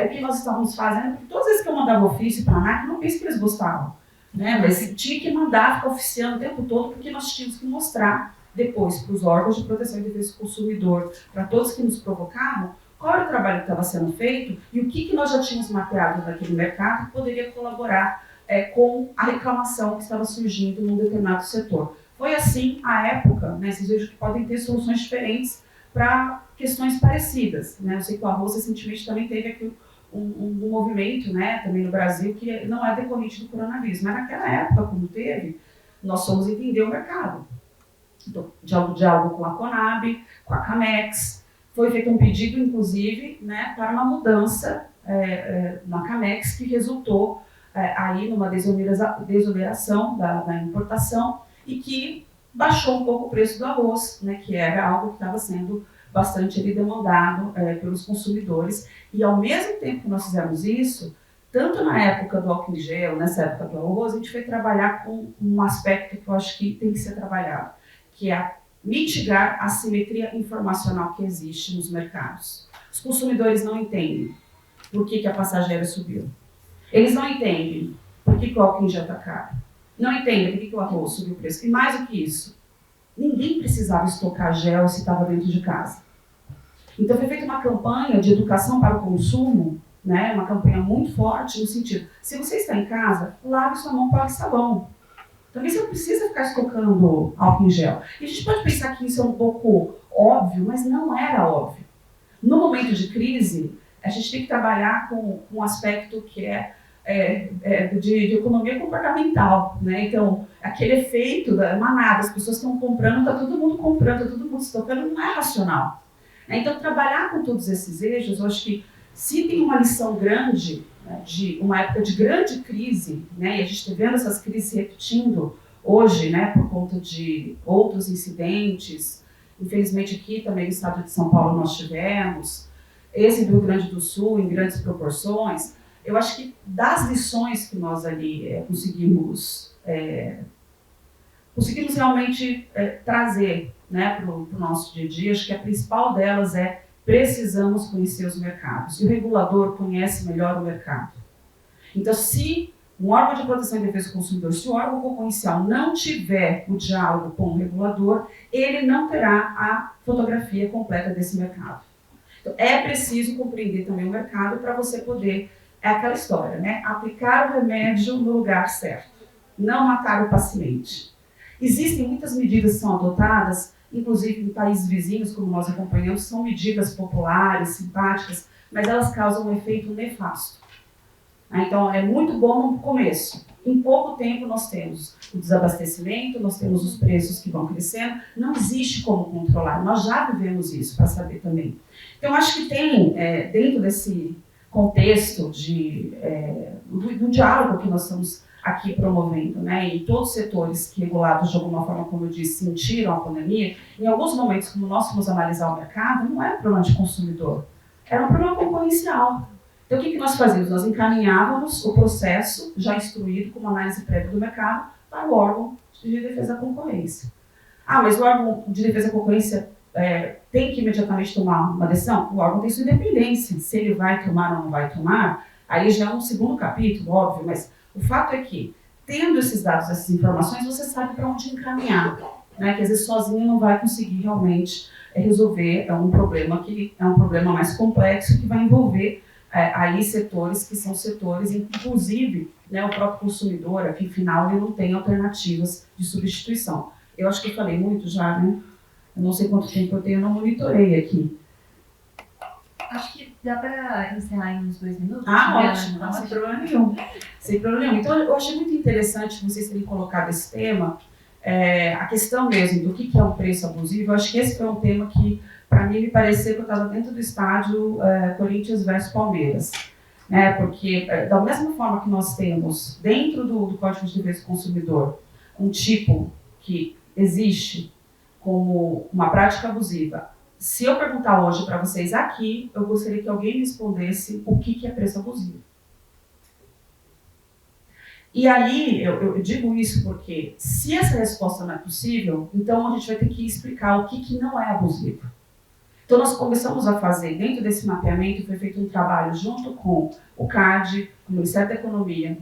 Speaker 3: O que nós estávamos fazendo, porque todas as vezes que eu mandava ofício para a ANAC, não pense que eles gostavam, né? Mas tinha que mandar, ficar oficiando o tempo todo, porque nós tínhamos que mostrar depois para os órgãos de proteção e defesa do consumidor, para todos que nos provocavam, qual era o trabalho que estava sendo feito e o que nós já tínhamos mapeado naquele mercado que poderia colaborar com a reclamação que estava surgindo num determinado setor. Foi assim a época, né? Vocês vejam que podem ter soluções diferentes para questões parecidas, né? Eu sei que o arroz recentemente também teve aqui um movimento, né, também no Brasil, que não é decorrente do coronavírus, mas naquela época, como teve, nós fomos entender o mercado. Então, diálogo com a Conab, com a Camex, foi feito um pedido, inclusive, né, para uma mudança na Camex, que resultou aí numa desoneração da importação e que baixou um pouco o preço do arroz, né, que era algo que estava sendo bastante demandado pelos consumidores. E ao mesmo tempo que nós fizemos isso, tanto na época do álcool em gel, nessa época do arroz, a gente foi trabalhar com um aspecto que eu acho que tem que ser trabalhado, que é mitigar a assimetria informacional que existe nos mercados. Os consumidores não entendem por que a passageira subiu. Eles não entendem por que o álcool em gel está caro. Não entendem por que o arroz subiu o preço. E mais do que isso, ninguém precisava estocar gel se estava dentro de casa. Então foi feita uma campanha de educação para o consumo, né, uma campanha muito forte no sentido, se você está em casa, lave sua mão com água e sabão. Também você não precisa ficar estocando álcool em gel. E a gente pode pensar que isso é um pouco óbvio, mas não era óbvio. No momento de crise, a gente tem que trabalhar com um aspecto que de economia comportamental, né? Então, aquele efeito da manada, as pessoas estão comprando, está todo mundo comprando, está todo mundo estocando, não é racional. Então, trabalhar com todos esses eixos, eu acho que se tem uma lição grande, né, de uma época de grande crise, né, e a gente está vendo essas crises se repetindo hoje, né, por conta de outros incidentes, infelizmente aqui também no estado de São Paulo nós tivemos, esse do Rio Grande do Sul em grandes proporções, eu acho que das lições que nós ali conseguimos realmente trazer, né, para o nosso dia a dia, acho que a principal delas precisamos conhecer os mercados. E o regulador conhece melhor o mercado. Então, se um órgão de proteção e defesa do consumidor, se o órgão concorrencial não tiver o diálogo com o regulador, ele não terá a fotografia completa desse mercado. Então, é preciso compreender também o mercado para você poder, aquela história, né? Aplicar o remédio no lugar certo, não matar o paciente. Existem muitas medidas que são adotadas, inclusive em países vizinhos, como nós acompanhamos, são medidas populares, simpáticas, mas elas causam um efeito nefasto. Então, é muito bom no começo. Em pouco tempo nós temos o desabastecimento, nós temos os preços que vão crescendo, não existe como controlar. Nós já vivemos isso, para saber também. Então, acho que tem, dentro desse contexto do diálogo que nós estamos aqui promovendo, né, em todos os setores que regulados de alguma forma, como eu disse, sentiram a pandemia, em alguns momentos, como nós fomos analisar o mercado, não era um problema de consumidor, era um problema concorrencial. Então, o que nós fazíamos? Nós encaminhávamos o processo, já instruído, com uma análise prévia do mercado, para o órgão de defesa da concorrência. Ah, mas o órgão de defesa da concorrência tem que imediatamente tomar uma decisão? O órgão tem sua independência. Se ele vai tomar ou não vai tomar, aí já é um segundo capítulo, óbvio, mas o fato é que, tendo esses dados, essas informações, você sabe para onde encaminhar, né? Que às vezes sozinho não vai conseguir realmente resolver um problema que é um problema mais complexo, que vai envolver aí setores que são setores, inclusive, né, o próprio consumidor, aqui, afinal, ele não tem alternativas de substituição. Eu acho que eu falei muito já, né? Eu não sei quanto tempo eu tenho, eu não monitorei aqui.
Speaker 1: Acho que Dá para encerrar em uns 2 minutos?
Speaker 3: Ótimo, não, sem problema nenhum. Sem problema nenhum. Então, eu achei muito interessante vocês terem colocado esse tema, a questão mesmo do que é um preço abusivo. Eu acho que esse foi um tema que, para mim, me pareceu que eu estava dentro do estádio Corinthians versus Palmeiras. Né? Porque, da mesma forma que nós temos, dentro do Código de Defesa do Consumidor, um tipo que existe como uma prática abusiva. Se eu perguntar hoje para vocês aqui, eu gostaria que alguém me respondesse o que é preço abusivo. E aí, eu digo isso porque, se essa resposta não é possível, então a gente vai ter que explicar o que não é abusivo. Então, nós começamos a fazer, dentro desse mapeamento, foi feito um trabalho junto com o CAD, com o Ministério da Economia,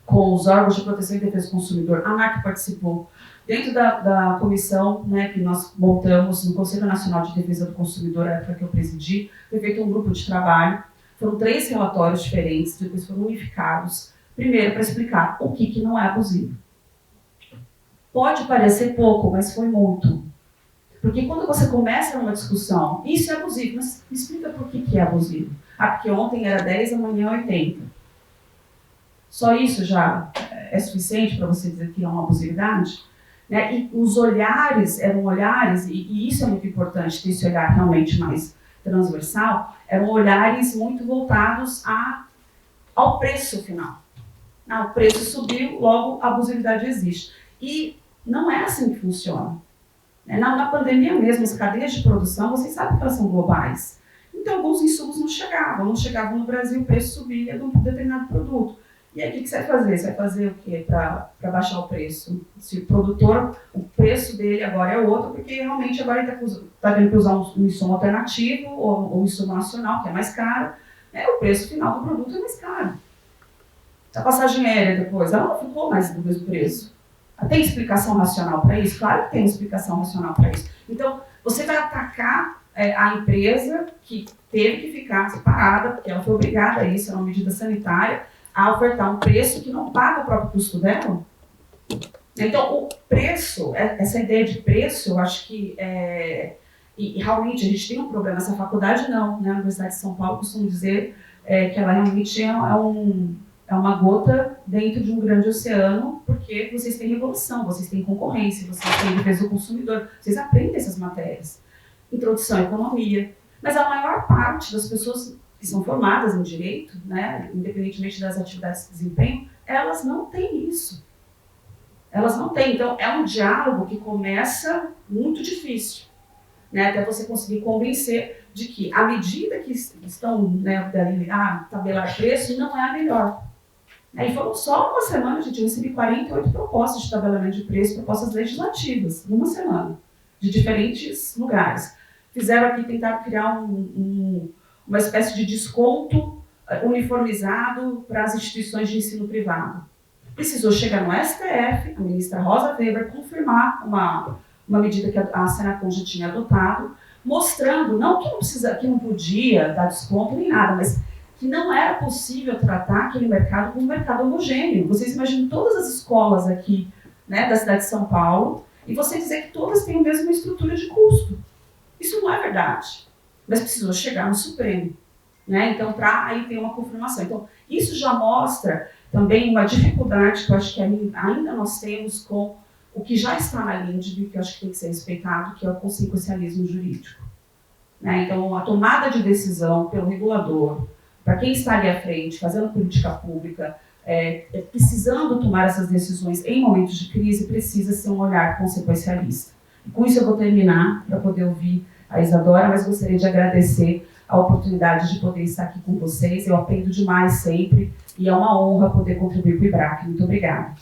Speaker 3: com os órgãos de proteção e defesa do consumidor, a ANAC participou, dentro da comissão, né, que nós montamos no Conselho Nacional de Defesa do Consumidor, a época que eu presidi, foi feito um grupo de trabalho, foram 3 relatórios diferentes, depois foram unificados, primeiro para explicar o que não é abusivo. Pode parecer pouco, mas foi muito. Porque quando você começa uma discussão, isso é abusivo, mas me explica por que é abusivo. Porque ontem era 10, amanhã 80. Só isso já é suficiente para você dizer que é uma abusividade? Né? E os olhares eram olhares, e isso é muito importante, ter esse olhar realmente mais transversal, eram olhares muito voltados ao preço final. O preço subiu, logo a abusividade existe. E não é assim que funciona. Na pandemia mesmo, as cadeias de produção, vocês sabem que elas são globais. Então, alguns insumos não chegavam no Brasil, o preço subia de um determinado produto. E aí, o que você vai fazer? Você vai fazer o quê para baixar o preço? Se o produtor, o preço dele agora é outro, porque realmente agora ele está tendo que usar um insumo alternativo ou um insumo nacional, que é mais caro, o preço final do produto é mais caro. A passagem aérea depois, ela não ficou mais do mesmo preço. Tem explicação racional para isso? Claro que tem explicação racional para isso. Então, você vai atacar a empresa que teve que ficar separada, porque ela foi obrigada a isso, é uma medida sanitária, a ofertar um preço que não paga o próprio custo dela. Então, o preço, essa ideia de preço, eu acho que e realmente a gente tem um problema. Essa faculdade não, né? A Universidade de São Paulo costuma dizer que ela realmente é uma gota dentro de um grande oceano, porque vocês têm revolução, vocês têm concorrência, vocês têm defesa do consumidor, vocês aprendem essas matérias. Introdução à economia. Mas a maior parte das pessoas que são formadas em direito, né, independentemente das atividades de desempenho, elas não têm isso. Elas não têm. Então, é um diálogo que começa muito difícil, né, até você conseguir convencer de que a medida que estão, né, tabelar preço não é a melhor. E foram só uma semana, a gente recebeu 48 propostas de tabelamento de preço, propostas legislativas, numa semana, de diferentes lugares. Fizeram aqui, tentaram criar uma espécie de desconto uniformizado para as instituições de ensino privado. Precisou chegar no STF, a ministra Rosa Weber, confirmar uma medida que a Senacom já tinha adotado, mostrando, não que não podia dar desconto nem nada, mas que não era possível tratar aquele mercado como um mercado homogêneo. Vocês imaginam todas as escolas aqui, né, da cidade de São Paulo, e você dizer que todas têm a mesma estrutura de custo. Isso não é verdade, mas precisou chegar no Supremo. Né? Então, aí tem uma confirmação. Então, isso já mostra também uma dificuldade que eu acho que ainda nós temos com o que já está na LINDB, que eu acho que tem que ser respeitado, que é o consequencialismo jurídico. Né? Então, a tomada de decisão pelo regulador, para quem está ali à frente, fazendo política pública, precisando tomar essas decisões em momentos de crise, precisa ser um olhar consequencialista. E com isso eu vou terminar, para poder ouvir a Isadora, mas gostaria de agradecer a oportunidade de poder estar aqui com vocês. Eu aprendo demais sempre e é uma honra poder contribuir com o IBRAC. Muito obrigada.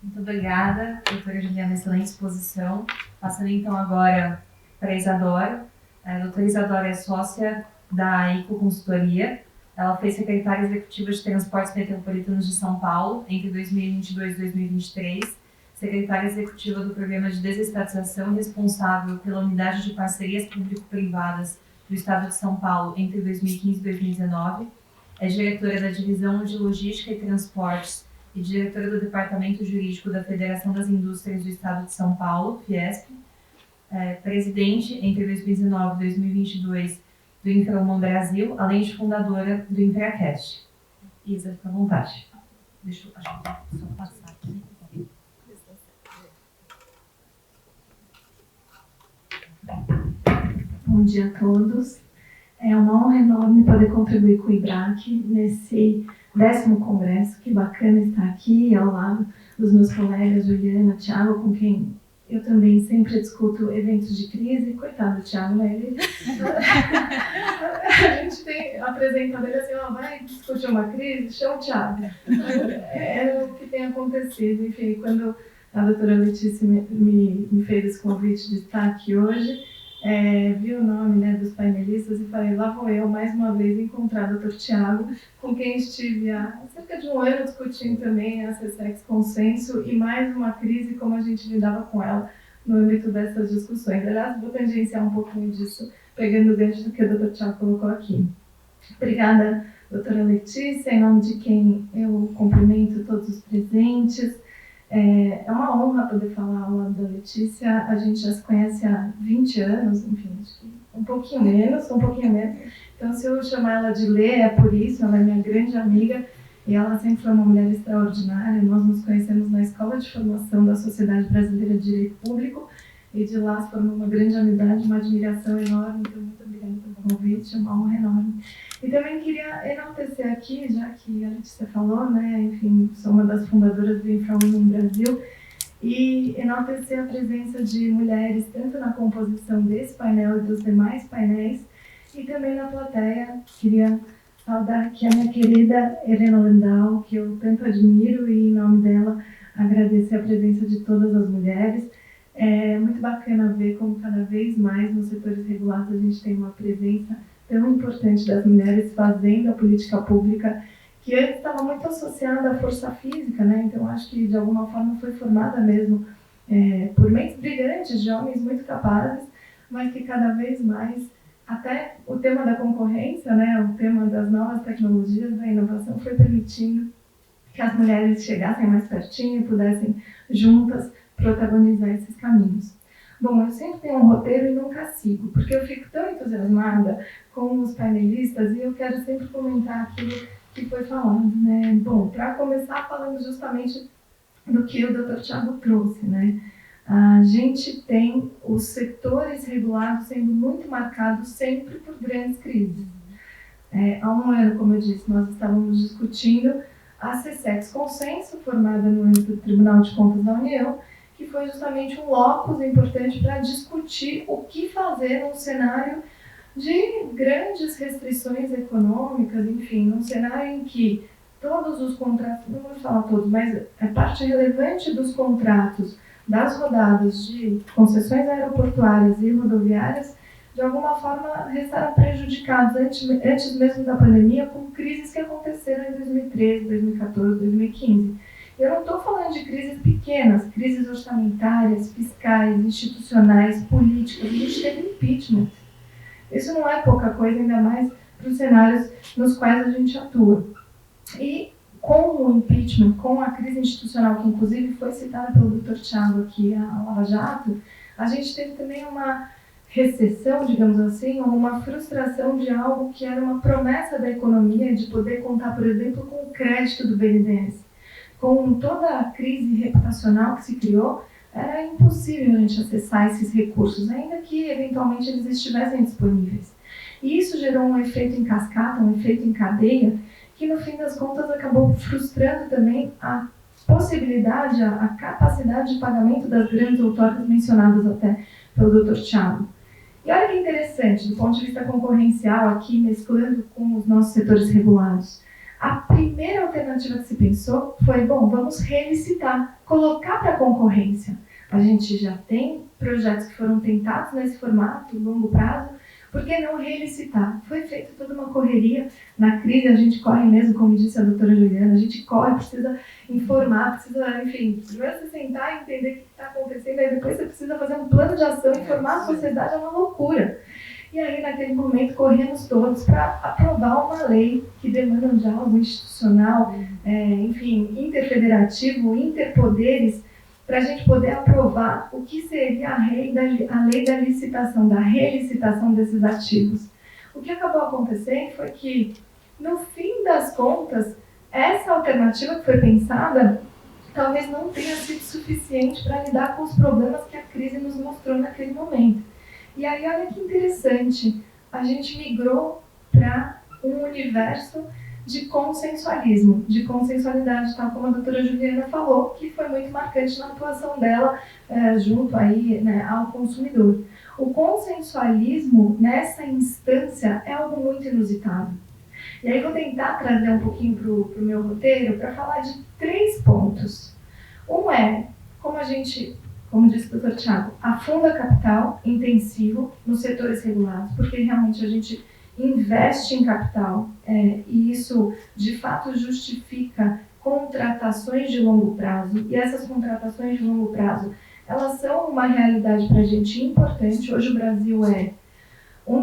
Speaker 1: Muito obrigada, doutora Juliana, excelente exposição. Passando então agora para a Isadora. A doutora Isadora é sócia da ICO Consultoria. Ela foi secretária executiva de Transportes Metropolitanos de São Paulo entre 2022 e 2023, secretária executiva do Programa de Desestatização responsável pela Unidade de Parcerias Público-Privadas do Estado de São Paulo entre 2015 e 2019, é diretora da Divisão de Logística e Transportes e diretora do Departamento Jurídico da Federação das Indústrias do Estado de São Paulo, Fiesp. presidente entre 2019 e 2022 do Infrahuman Brasil, além de fundadora do InfraCast. Isa, fica à vontade. Deixa eu só passar aqui.
Speaker 4: Bom dia a todos. É uma honra enorme poder contribuir com o IBRAC nesse 10º congresso. Que bacana estar aqui ao lado dos meus colegas Juliana, Thiago, com quem eu também sempre discuto eventos de crise. Coitado do Thiago, né? A gente apresenta ele assim, vai discutir uma crise, chama o Thiago. É o que tem acontecido. Enfim, quando a doutora Letícia me fez esse convite de estar aqui hoje, vi o nome, né, dos painelistas e falei, lá vou eu mais uma vez encontrar o Dr. Thiago, com quem estive há cerca de um ano discutindo também a CSEX Consenso e mais uma crise, como a gente lidava com ela no âmbito dessas discussões. Aliás, vou tangenciar um pouquinho disso, pegando o gancho do que o Dr. Thiago colocou aqui. Obrigada, doutora Letícia, em nome de quem eu cumprimento todos os presentes. É uma honra poder falar ao lado da Letícia. A gente já se conhece há 20 anos, enfim, acho que um pouquinho menos. Então, se eu chamar ela de Lê, é por isso, ela é minha grande amiga e ela sempre foi uma mulher extraordinária. Nós nos conhecemos na Escola de Formação da Sociedade Brasileira de Direito Público e de lá se formou uma grande amizade, uma admiração enorme. Então, muito obrigada pelo convite, é uma honra enorme. E também queria enaltecer aqui, já que a Letícia falou, né, enfim, sou uma das fundadoras do Infrahuman Brasil, e enaltecer a presença de mulheres, tanto na composição desse painel e dos demais painéis, e também na plateia. Queria saudar aqui a minha querida Helena Landau, que eu tanto admiro, e em nome dela agradecer a presença de todas as mulheres. É muito bacana ver como cada vez mais nos setores regulados a gente tem uma presença tão importante das mulheres fazendo a política pública, que antes estava muito associada à força física, né? Então acho que de alguma forma foi formada mesmo por mentes brilhantes, de homens muito capazes, mas que cada vez mais, até o tema da concorrência, né? O tema das novas tecnologias, da inovação, foi permitindo que as mulheres chegassem mais pertinho e pudessem juntas protagonizar esses caminhos. Bom, eu sempre tenho um roteiro e nunca sigo, porque eu fico tão entusiasmada com os painelistas e eu quero sempre comentar aquilo que foi falado, né? Bom, para começar falando justamente do que o Dr. Thiago trouxe, né? A gente tem os setores regulados sendo muito marcados sempre por grandes crises. Há um ano, como eu disse, nós estávamos discutindo a CSEX Consenso, formada no âmbito do Tribunal de Contas da União, que foi justamente um locus importante para discutir o que fazer num cenário de grandes restrições econômicas, enfim, num cenário em que todos os contratos, não vou falar todos, mas a parte relevante dos contratos das rodadas de concessões aeroportuárias e rodoviárias, de alguma forma, restaram prejudicados antes mesmo da pandemia, com crises que aconteceram em 2013, 2014, 2015. Eu não estou falando de crises pequenas, crises orçamentárias, fiscais, institucionais, políticas. A gente teve impeachment. Isso não é pouca coisa, ainda mais para os cenários nos quais a gente atua. E com o impeachment, com a crise institucional, que inclusive foi citada pelo Dr. Thiago aqui, a Lava Jato, a gente teve também uma recessão, digamos assim, ou uma frustração de algo que era uma promessa da economia, de poder contar, por exemplo, com o crédito do BNDES. Com toda a crise reputacional que se criou, era impossível a gente acessar esses recursos, ainda que eventualmente eles estivessem disponíveis. E isso gerou um efeito em cascata, um efeito em cadeia, que no fim das contas acabou frustrando também a possibilidade, a capacidade de pagamento das grandes outorgas mencionadas até pelo Dr. Thiago. E olha que interessante, do ponto de vista concorrencial aqui, mesclando com os nossos setores regulados. A primeira alternativa que se pensou foi, bom, vamos relicitar, colocar para a concorrência. A gente já tem projetos que foram tentados nesse formato, longo prazo, por que não relicitar? Foi feita toda uma correria na crise, a gente corre mesmo, como disse a doutora Juliana, a gente corre, precisa informar, precisa, enfim, primeiro você sentar e entender o que está acontecendo, aí depois você precisa fazer um plano de ação, informar a sociedade, é uma loucura. E aí, naquele momento, corremos todos para aprovar uma lei que demanda um diálogo institucional, enfim, interfederativo, interpoderes, para a gente poder aprovar o que seria a lei da licitação, da relicitação desses ativos. O que acabou acontecendo foi que, no fim das contas, essa alternativa que foi pensada talvez não tenha sido suficiente para lidar com os problemas que a crise nos mostrou naquele momento. E aí, olha que interessante, a gente migrou para um universo de consensualismo, de consensualidade, tal como a doutora Juliana falou, que foi muito marcante na atuação dela junto aí, né, ao consumidor. O consensualismo, nessa instância, é algo muito inusitado. E aí vou tentar trazer um pouquinho para o meu roteiro para falar de 3 pontos. Um é, como disse o Dr. Thiago, afunda capital intensivo nos setores regulados, porque realmente a gente investe em capital e isso de fato justifica contratações de longo prazo, e essas contratações de longo prazo, elas são uma realidade para a gente importante. Hoje o Brasil é um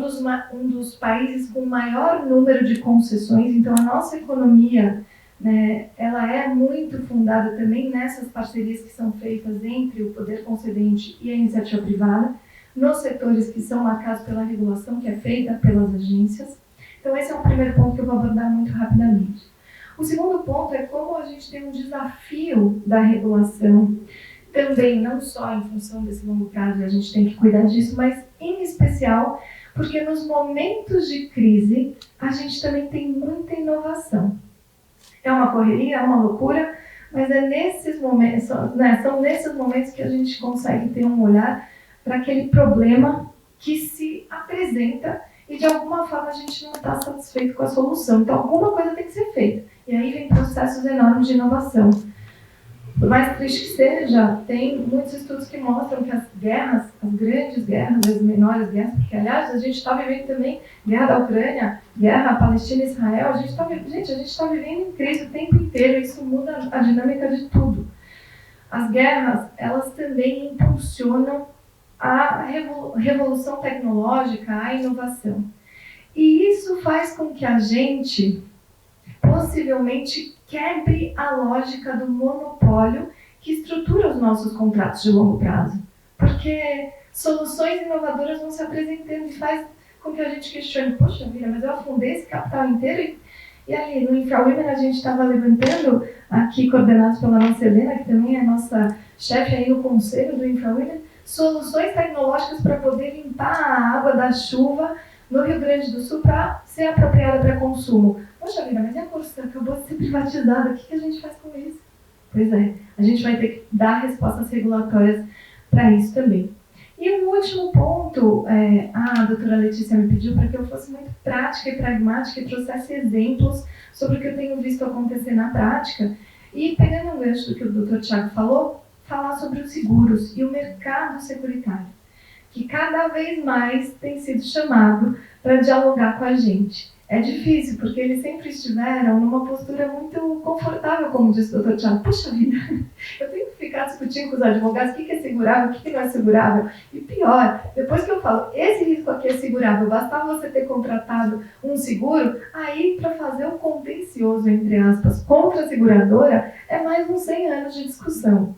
Speaker 4: dos países com maior número de concessões, então a nossa economia, né, ela é muito fundada também nessas parcerias que são feitas entre o poder concedente e a iniciativa privada, nos setores que são marcados pela regulação que é feita pelas agências. Então esse é o primeiro ponto que eu vou abordar muito rapidamente. O segundo ponto é como a gente tem um desafio da regulação, também não só em função desse longo prazo, a gente tem que cuidar disso, mas em especial porque nos momentos de crise a gente também tem muita inovação. É uma correria, é uma loucura, mas é nesses momentos, né, são nesses momentos que a gente consegue ter um olhar para aquele problema que se apresenta e de alguma forma a gente não está satisfeito com a solução. Então alguma coisa tem que ser feita. E aí vem processos enormes de inovação. Por mais triste que seja, tem muitos estudos que mostram que as guerras, as grandes guerras, as menores guerras, porque aliás a gente está vivendo também guerra da Ucrânia, guerra Palestina-Israel, a gente está vivendo em crise o tempo inteiro, isso muda a dinâmica de tudo. As guerras, elas também impulsionam a revolução tecnológica, a inovação. E isso faz com que a gente possivelmente quebre a lógica do monopólio que estrutura os nossos contratos de longo prazo. Porque soluções inovadoras vão se apresentando e faz com que a gente questione, poxa vida, mas eu afundei esse capital inteiro e ali no InfraWomen a gente estava levantando, aqui coordenados pela nossa Helena, que também é nossa chefe aí no conselho do InfraWomen, soluções tecnológicas para poder limpar a água da chuva no Rio Grande do Sul para ser apropriada para consumo. Poxa vida, mas e a Corsa acabou de ser privatizada, o que a gente faz com isso? Pois é, a gente vai ter que dar respostas regulatórias para isso também. E um último ponto, a doutora Letícia me pediu para que eu fosse muito prática e pragmática e trouxesse exemplos sobre o que eu tenho visto acontecer na prática. E pegando um gancho do que o doutor Thiago falou, falar sobre os seguros e o mercado securitário, que cada vez mais tem sido chamado para dialogar com a gente. É difícil, porque eles sempre estiveram numa postura muito confortável, como disse o Dr. Thiago. Puxa vida, eu tenho que ficar discutindo com os advogados o que é segurável, o que não é segurável. E pior, depois que eu falo, esse risco aqui é segurável, bastava você ter contratado um seguro, aí para fazer o contencioso, entre aspas, contra a seguradora, é mais uns 100 anos de discussão.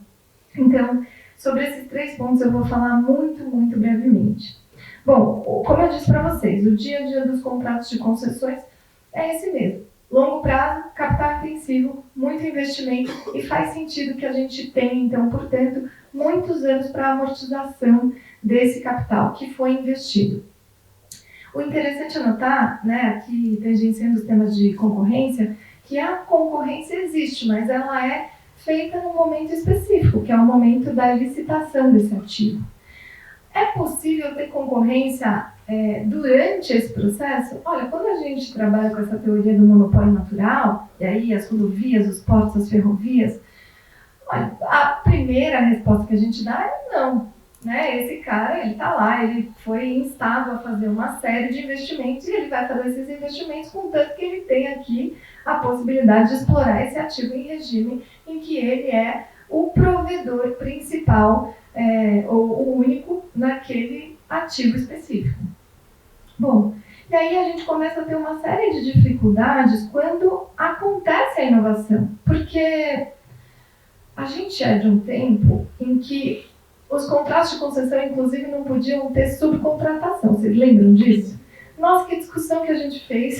Speaker 4: Então, sobre esses 3 pontos eu vou falar muito, muito brevemente. Bom, como eu disse para vocês, o dia a dia dos contratos de concessões é esse mesmo. Longo prazo, capital intensivo, muito investimento e faz sentido que a gente tenha, então, portanto, muitos anos para a amortização desse capital que foi investido. O interessante é notar, né, aqui tangenciando os temas de concorrência, que a concorrência existe, mas ela é feita num momento específico, que é o momento da licitação desse ativo. É possível ter concorrência durante esse processo? Olha, quando a gente trabalha com essa teoria do monopólio natural, e aí as rodovias, os portos, as ferrovias, olha, a primeira resposta que a gente dá é não. Né? Esse cara, ele está lá, ele foi instado a fazer uma série de investimentos e ele vai fazer esses investimentos contanto que ele tem aqui a possibilidade de explorar esse ativo em regime em que ele é o provedor principal ou o único naquele ativo específico. Bom, e aí a gente começa a ter uma série de dificuldades quando acontece a inovação, porque a gente é de um tempo em que os contratos de concessão, inclusive, não podiam ter subcontratação. Vocês lembram disso? Nossa, que discussão que a gente fez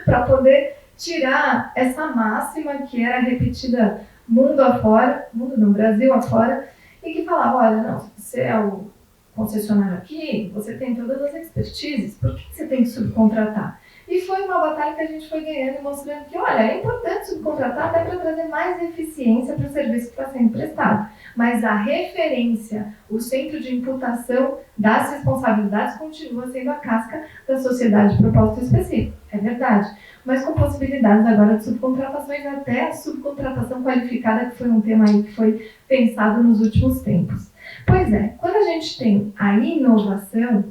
Speaker 4: para poder tirar essa máxima que era repetida mundo afora, mundo não, Brasil afora, e que falava, olha, não, se você é o concessionário aqui, você tem todas as expertises, por que você tem que subcontratar? E foi uma batalha que a gente foi ganhando e mostrando que, olha, é importante subcontratar até para trazer mais eficiência para o serviço que está sendo prestado. Mas a referência, o centro de imputação das responsabilidades continua sendo a casca da sociedade de propósito específico. É verdade. Mas com possibilidades agora de subcontratações, até a subcontratação qualificada, que foi um tema aí que foi pensado nos últimos tempos. Pois é, quando a gente tem a inovação,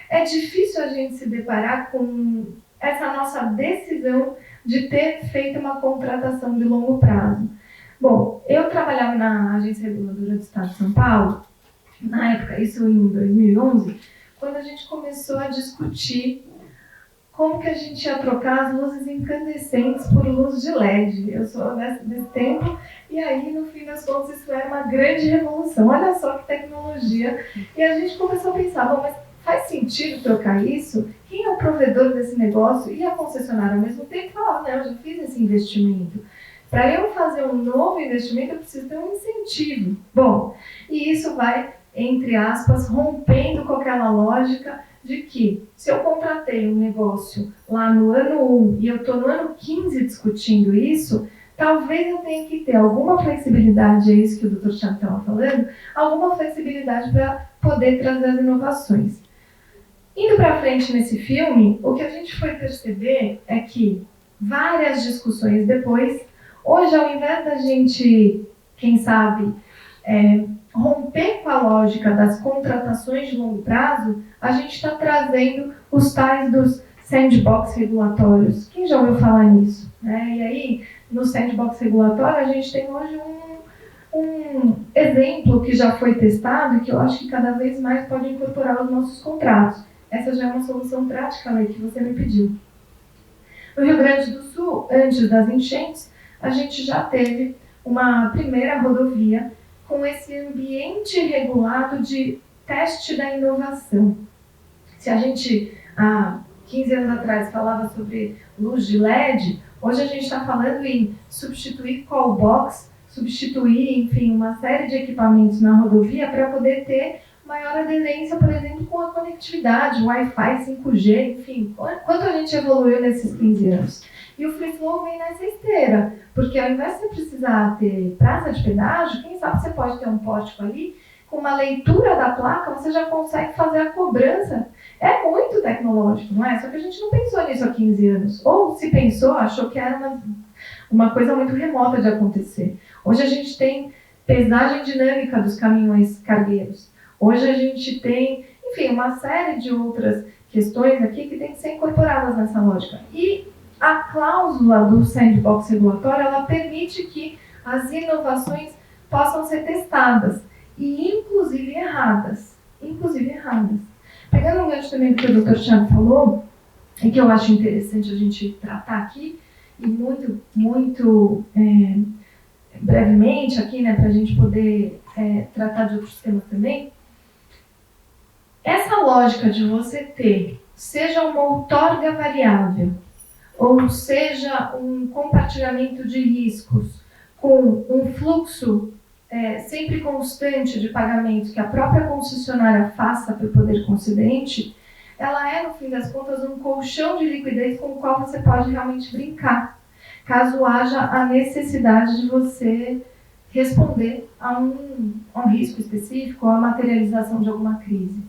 Speaker 4: é difícil a gente se deparar com essa nossa decisão de ter feito uma contratação de longo prazo. Bom, eu trabalhava na Agência Reguladora do Estado de São Paulo, na época, isso em 2011, quando a gente começou a discutir como que a gente ia trocar as luzes incandescentes por luz de LED. Eu sou desse tempo, e aí, no fim das contas, isso era uma grande revolução. Olha só que tecnologia. E a gente começou a pensar, bom, mas faz sentido trocar isso? Quem é o provedor desse negócio? E a concessionária, ao mesmo tempo, falava, não, eu já fiz esse investimento. Para eu fazer um novo investimento, eu preciso ter um incentivo. Bom, e isso vai, entre aspas, rompendo com aquela lógica de que, se eu contratei um negócio lá no ano 1 e eu estou no ano 15 discutindo isso, talvez eu tenha que ter alguma flexibilidade, é isso que o Dr. Thiago estava falando, alguma flexibilidade para poder trazer as inovações. Indo para frente nesse filme, o que a gente foi perceber é que, várias discussões depois, hoje, ao invés da gente, quem sabe, romper com a lógica das contratações de longo prazo, a gente está trazendo os tais dos sandbox regulatórios. Quem já ouviu falar nisso? E aí, no sandbox regulatório, a gente tem hoje um exemplo que já foi testado e que eu acho que cada vez mais pode incorporar os nossos contratos. Essa já é uma solução prática, Lei, que você me pediu. No Rio Grande do Sul, antes das enchentes, a gente já teve uma primeira rodovia com esse ambiente regulado de teste da inovação. Se a gente, há 15 anos atrás, falava sobre luz de LED, hoje a gente está falando em substituir call box, substituir, enfim, uma série de equipamentos na rodovia para poder ter maior aderência, por exemplo, com a conectividade, Wi-Fi, 5G, enfim, quanto a gente evoluiu nesses 15 anos. E o Free Flow vem nessa esteira, porque ao invés de você precisar ter praça de pedágio, quem sabe você pode ter um pórtico ali, com uma leitura da placa, você já consegue fazer a cobrança. É muito tecnológico, não é? Só que a gente não pensou nisso há 15 anos. Ou se pensou, achou que era uma coisa muito remota de acontecer. Hoje a gente tem pesagem dinâmica dos caminhões cargueiros. Hoje a gente tem, enfim, uma série de outras questões aqui que tem que ser incorporadas nessa lógica. E a cláusula do sandbox regulatório, ela permite que as inovações possam ser testadas e inclusive erradas. Pegando um gancho também do que o Dr. Thiago falou, e que eu acho interessante a gente tratar aqui, e muito brevemente aqui, né, para a gente poder tratar de outros temas também, essa lógica de você ter, seja uma outorga variável, ou seja um compartilhamento de riscos com um fluxo sempre constante de pagamentos que a própria concessionária faça para o poder concedente, ela é, no fim das contas, um colchão de liquidez com o qual você pode realmente brincar, caso haja a necessidade de você responder a um risco específico ou a materialização de alguma crise.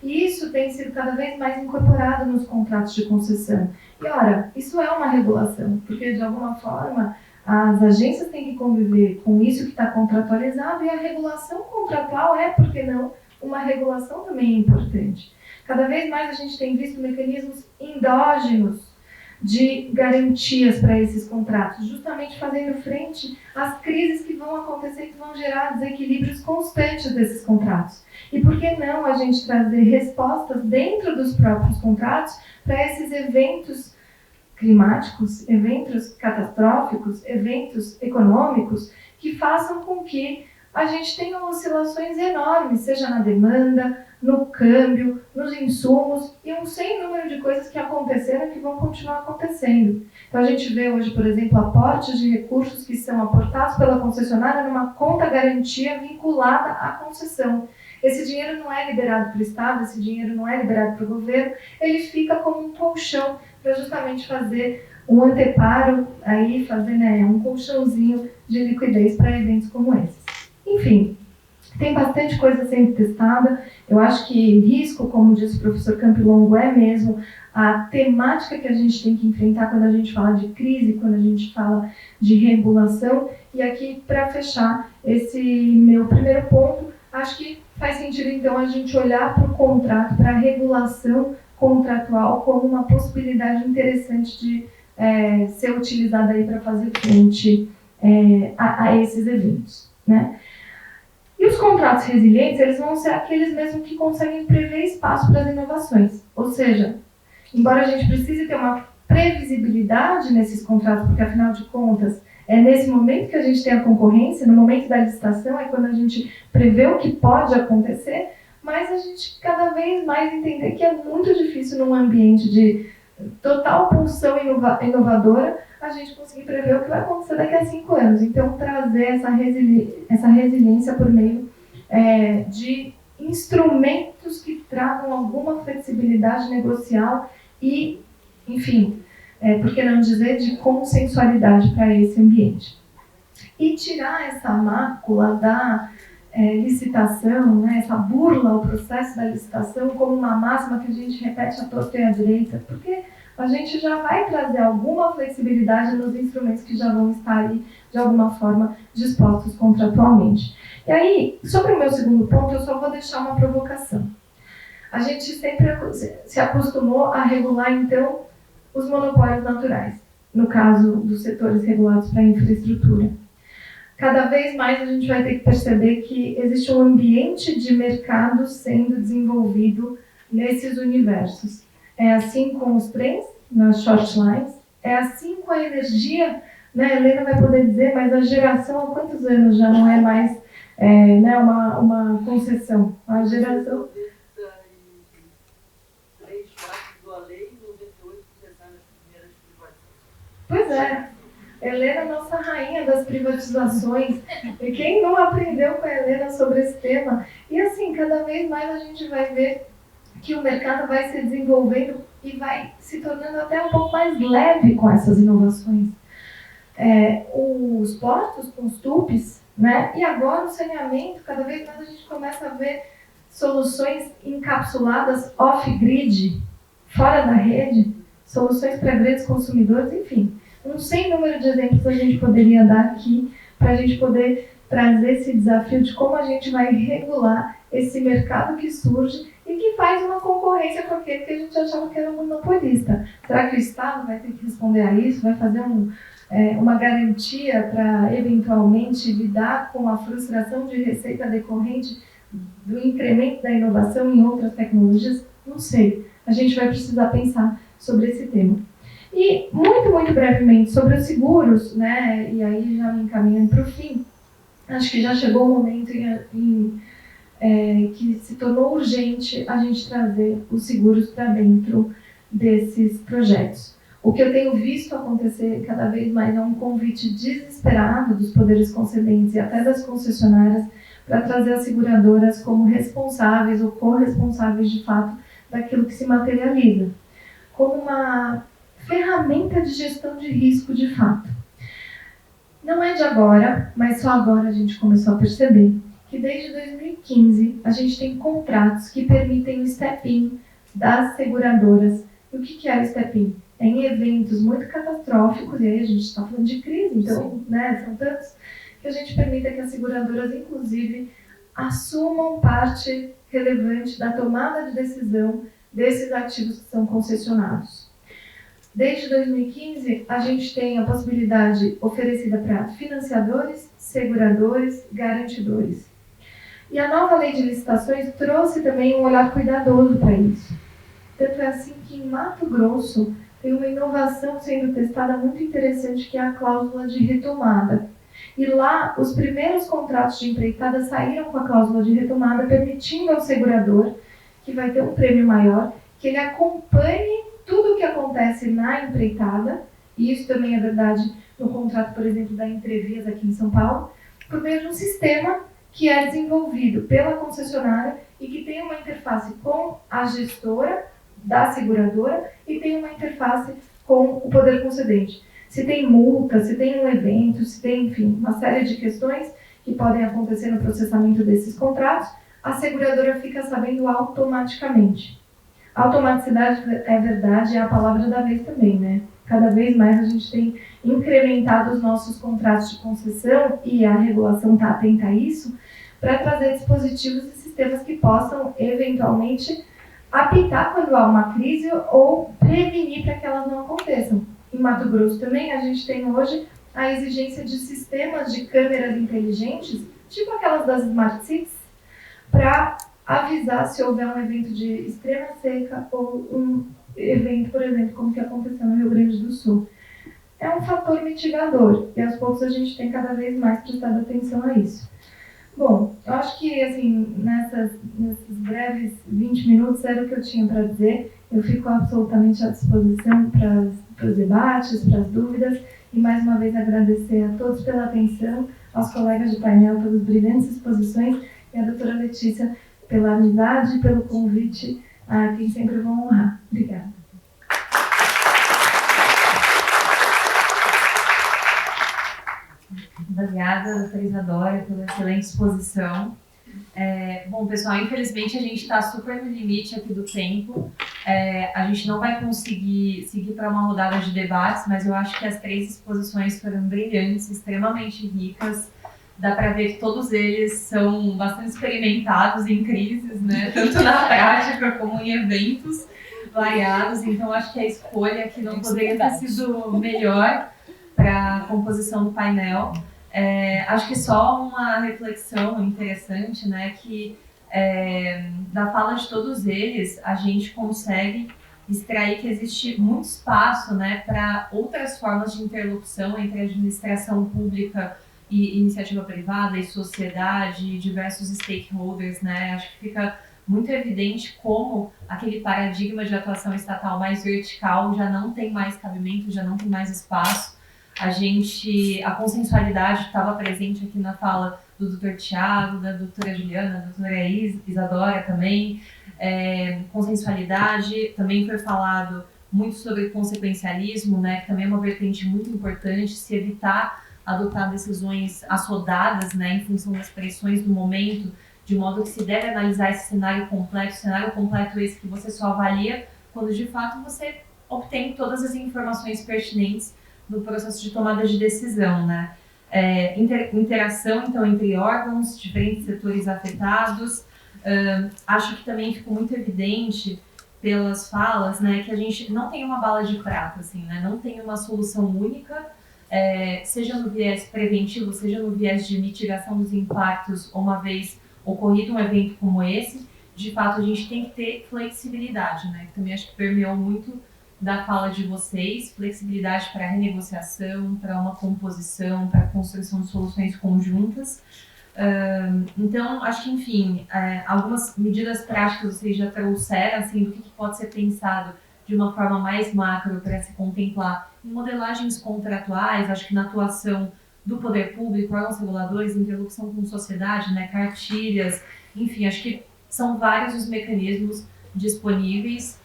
Speaker 4: E isso tem sido cada vez mais incorporado nos contratos de concessão. E, ora, isso é uma regulação, porque, de alguma forma, as agências têm que conviver com isso que está contratualizado, e a regulação contratual é, por que não, uma regulação também importante. Cada vez mais a gente tem visto mecanismos endógenos de garantias para esses contratos, justamente fazendo frente às crises que vão acontecer, que vão gerar desequilíbrios constantes desses contratos. E por que não a gente trazer respostas dentro dos próprios contratos para esses eventos climáticos, eventos catastróficos, eventos econômicos, que façam com que a gente tenha oscilações enormes, seja na demanda, no câmbio, nos insumos e um sem número de coisas que aconteceram e que vão continuar acontecendo. Então a gente vê hoje, por exemplo, aportes de recursos que são aportados pela concessionária numa conta garantia vinculada à concessão. Esse dinheiro não é liberado para o Estado, esse dinheiro não é liberado para o governo, ele fica como um colchão para justamente fazer um anteparo, aí fazer um colchãozinho de liquidez para eventos como esses. Enfim, tem bastante coisa sendo testada. Eu acho que risco, como disse o professor Campilongo, é mesmo a temática que a gente tem que enfrentar quando a gente fala de crise, quando a gente fala de regulação. E aqui, para fechar esse meu primeiro ponto, acho que faz sentido, então, a gente olhar para o contrato, para a regulação contratual como uma possibilidade interessante de ser utilizada aí para fazer frente a esses eventos, né? E os contratos resilientes, eles vão ser aqueles mesmo que conseguem prever espaço para as inovações. Ou seja, embora a gente precise ter uma previsibilidade nesses contratos, porque afinal de contas, é nesse momento que a gente tem a concorrência, no momento da licitação, é quando a gente prevê o que pode acontecer, mas a gente cada vez mais entender que é muito difícil num ambiente de total pulsão inovadora, a gente conseguir prever o que vai acontecer daqui a 5 anos. Então, trazer essa resiliência por meio de instrumentos que tragam alguma flexibilidade negocial e, enfim, por que não dizer, de consensualidade para esse ambiente. E tirar essa mácula da licitação, né, essa burla ao processo da licitação como uma máxima que a gente repete à torta e à direita, porque a gente já vai trazer alguma flexibilidade nos instrumentos que já vão estar aí, de alguma forma, dispostos contratualmente. E aí, sobre o meu segundo ponto, eu só vou deixar uma provocação. A gente sempre se acostumou a regular, então, os monopólios naturais, no caso dos setores regulados para a infraestrutura. Cada vez mais a gente vai ter que perceber que existe um ambiente de mercado sendo desenvolvido nesses universos. É assim com os trens, nas short lines, é assim com a energia, né? A Helena vai poder dizer, mas a geração há quantos anos já não é mais uma concessão? A geração... Pois é. Helena, nossa rainha das privatizações. E quem não aprendeu com a Helena sobre esse tema? E assim, cada vez mais a gente vai ver que o mercado vai se desenvolvendo e vai se tornando até um pouco mais leve com essas inovações. Os portos com os tubes, né? E agora o saneamento, cada vez mais a gente começa a ver soluções encapsuladas off-grid, fora da rede, soluções para grandes consumidores, enfim. Um sem número de exemplos a gente poderia dar aqui para a gente poder trazer esse desafio de como a gente vai regular esse mercado que surge e que faz uma concorrência com aquele que a gente achava que era um monopolista. Será que o Estado vai ter que responder a isso? Vai fazer uma garantia para, eventualmente, lidar com a frustração de receita decorrente do incremento da inovação em outras tecnologias? Não sei. A gente vai precisar pensar sobre esse tema. E, muito, muito brevemente, sobre os seguros, né, e aí já me encaminhando para o fim, acho que já chegou o momento que se tornou urgente a gente trazer os seguros para dentro desses projetos. O que eu tenho visto acontecer cada vez mais é um convite desesperado dos poderes concedentes e até das concessionárias para trazer as seguradoras como responsáveis ou corresponsáveis de fato daquilo que se materializa, como uma ferramenta de gestão de risco de fato. Não é de agora, mas só agora a gente começou a perceber que desde 2015 a gente tem contratos que permitem o step-in das seguradoras. E o que é o step-in? É em eventos muito catastróficos, e aí a gente está falando de crise, então, né, são tantos, que a gente permita que as seguradoras, inclusive, assumam parte relevante da tomada de decisão desses ativos que são concessionados. Desde 2015, a gente tem a possibilidade oferecida para financiadores, seguradores, garantidores. E a nova lei de licitações trouxe também um olhar cuidadoso para isso. Tanto é assim que em Mato Grosso tem uma inovação sendo testada muito interessante, que é a cláusula de retomada. E lá, os primeiros contratos de empreitada saíram com a cláusula de retomada, permitindo ao segurador, que vai ter um prêmio maior, que ele acompanhe tudo o que acontece na empreitada, e isso também é verdade no contrato, por exemplo, da Entrevias aqui em São Paulo, por meio de um sistema que é desenvolvido pela concessionária e que tem uma interface com a gestora da seguradora e tem uma interface com o poder concedente. Se tem multa, se tem um evento, se tem, enfim, uma série de questões que podem acontecer no processamento desses contratos, a seguradora fica sabendo automaticamente. Automaticidade, é verdade, é a palavra da vez também, né? Cada vez mais a gente tem incrementado os nossos contratos de concessão e a regulação está atenta a isso, para trazer dispositivos e sistemas que possam, eventualmente, apitar quando há uma crise ou prevenir para que elas não aconteçam. Em Mato Grosso também, a gente tem hoje a exigência de sistemas de câmeras inteligentes, tipo aquelas das Smart Cities, para avisar se houver um evento de extrema seca ou um evento, por exemplo, como que aconteceu no Rio Grande do Sul. É um fator mitigador e aos poucos a gente tem cada vez mais prestado atenção a isso. Bom, eu acho que assim, nesses breves 20 minutos era o que eu tinha para dizer. Eu fico absolutamente à disposição para os debates, para as dúvidas e mais uma vez agradecer a todos pela atenção, aos colegas de painel pelas brilhantes exposições e à doutora Letícia pela amizade e pelo convite a quem sempre vão honrar. Obrigada.
Speaker 1: Obrigada, doutora Isadora, pela excelente exposição. Bom, pessoal, infelizmente a gente está super no limite aqui do tempo. A gente não vai conseguir seguir para uma rodada de debates, mas eu acho que as 3 exposições foram brilhantes, extremamente ricas. Dá para ver que todos eles são bastante experimentados em crises, né? Tanto na prática como em eventos variados. Então, acho que a escolha aqui não poderia ter sido melhor para a composição do painel. Acho que só uma reflexão interessante, né? Que da fala de todos eles, a gente consegue extrair que existe muito espaço, né, para outras formas de interlocução entre a administração pública e iniciativa privada e sociedade e diversos stakeholders, né? Acho que fica muito evidente como aquele paradigma de atuação estatal mais vertical já não tem mais cabimento, já não tem mais espaço. A consensualidade estava presente aqui na fala do Dr. Tiago, da doutora Juliana, da doutora Isadora também. Consensualidade, também foi falado muito sobre consequencialismo, né, que também é uma vertente muito importante, se evitar adotar decisões assodadas, né, em função das pressões do momento, de modo que se deve analisar esse cenário completo esse que você só avalia quando de fato você obtém todas as informações pertinentes no processo de tomada de decisão, né. Interação, então, entre órgãos, diferentes setores afetados. Acho que também ficou muito evidente pelas falas, né, que a gente não tem uma bala de prata, assim, né, não tem uma solução única, seja no viés preventivo, seja no viés de mitigação dos impactos, uma vez ocorrido um evento como esse. De fato, a gente tem que ter flexibilidade, né, que também acho que permeou muito da fala de vocês, flexibilidade para renegociação, para uma composição, para a construção de soluções conjuntas. Então, acho que, enfim, algumas medidas práticas vocês já trouxeram, assim, do que pode ser pensado de uma forma mais macro para se contemplar em modelagens contratuais. Acho que na atuação do poder público, órgãos reguladores, interlocução com sociedade, né, cartilhas, enfim, acho que são vários os mecanismos disponíveis.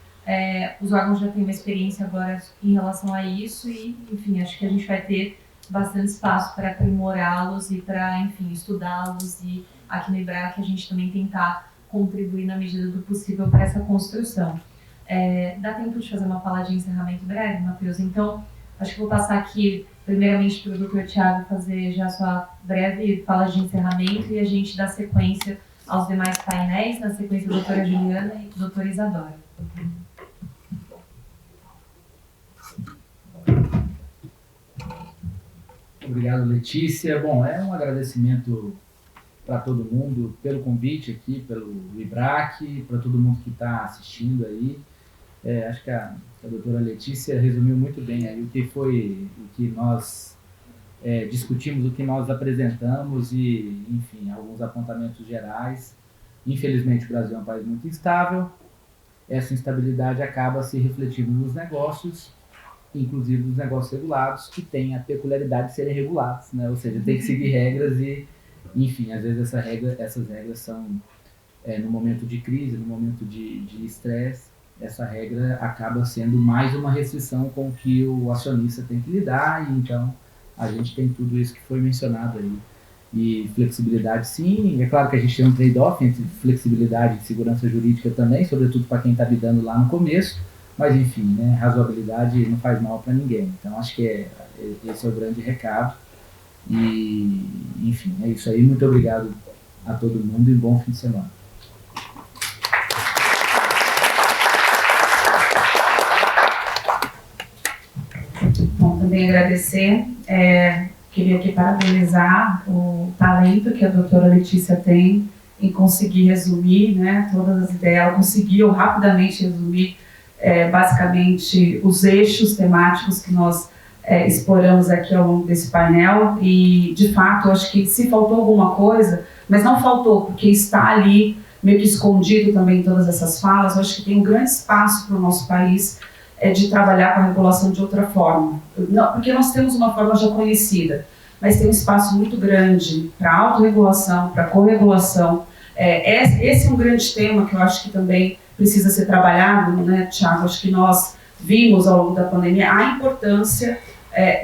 Speaker 1: Os órgãos já têm uma experiência agora em relação a isso e, enfim, acho que a gente vai ter bastante espaço para aprimorá-los e para, enfim, estudá-los e aqui no IBRAC a gente também tentar contribuir na medida do possível para essa construção. Dá tempo de fazer uma fala de encerramento breve, Matheus? Então, acho que vou passar aqui primeiramente para o Dr. Tiago fazer já a sua breve fala de encerramento e a gente dá sequência aos demais painéis, na sequência a doutora Juliana e a doutora Isadora.
Speaker 2: Obrigado, Letícia. Bom, um agradecimento para todo mundo pelo convite aqui, pelo IBRAC, para todo mundo que está assistindo aí. Acho que a doutora Letícia resumiu muito bem aí o que nós discutimos o que nós apresentamos e, enfim, alguns apontamentos gerais. Infelizmente, o Brasil é um país muito instável. Essa instabilidade acaba se refletindo nos negócios, inclusive nos negócios regulados, que têm a peculiaridade de serem regulados, né? Ou seja, tem que seguir regras e, enfim, às vezes essas regras são, no momento de crise, no momento de estresse, essa regra acaba sendo mais uma restrição com que o acionista tem que lidar, e então a gente tem tudo isso que foi mencionado aí. E flexibilidade, sim, é claro que a gente tem um trade-off entre flexibilidade e segurança jurídica também, sobretudo para quem está lidando lá no começo, mas enfim, né, razoabilidade não faz mal para ninguém. Então acho que esse é o grande recado. E, enfim, é isso aí. Muito obrigado a todo mundo e bom fim de semana.
Speaker 3: Bom, também agradecer. Queria aqui parabenizar o talento que a doutora Letícia tem em conseguir resumir, né, todas as ideias. Ela conseguiu rapidamente resumir basicamente os eixos temáticos que nós exploramos aqui ao longo desse painel, e de fato eu acho que se faltou alguma coisa, mas não faltou, porque está ali meio que escondido também em todas essas falas. Eu acho que tem um grande espaço para o nosso país de trabalhar com a regulação de outra forma. Não, porque nós temos uma forma já conhecida, mas tem um espaço muito grande para autorregulação, para corregulação. Esse é um grande tema que eu acho que também precisa ser trabalhado, né, Thiago? Acho que nós vimos ao longo da pandemia a importância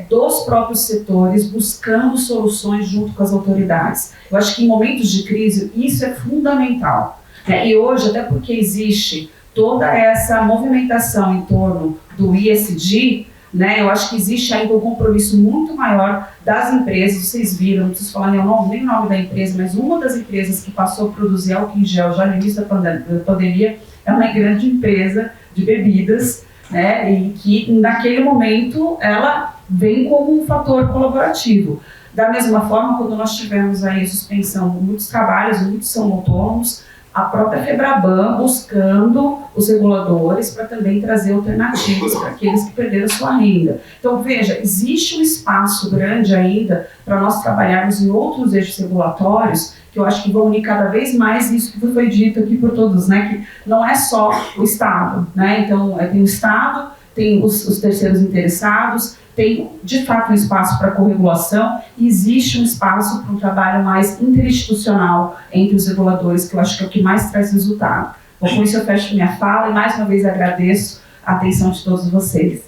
Speaker 3: dos próprios setores buscando soluções junto com as autoridades. Eu acho que em momentos de crise isso é fundamental. E hoje, até porque existe toda essa movimentação em torno do ESG, né, eu acho que existe ainda um compromisso muito maior das empresas. Vocês viram, não preciso falar nem o nome da empresa, mas uma das empresas que passou a produzir álcool em gel já no início da pandemia é uma grande empresa de bebidas, né, e que naquele momento ela vem como um fator colaborativo. Da mesma forma, quando nós tivemos aí a suspensão, muitos trabalhos, muitos são autônomos, a própria Febraban buscando os reguladores para também trazer alternativas para aqueles que perderam sua renda. Então, veja, existe um espaço grande ainda para nós trabalharmos em outros eixos regulatórios, que eu acho que vão unir cada vez mais isso que foi dito aqui por todos, né? Que não é só o Estado, né? Então, tem o Estado, tem os terceiros interessados, tem de fato um espaço para corregulação e existe um espaço para um trabalho mais interinstitucional entre os reguladores, que eu acho que é o que mais traz resultado. Bom, com isso eu fecho minha fala e mais uma vez agradeço a atenção de todos vocês.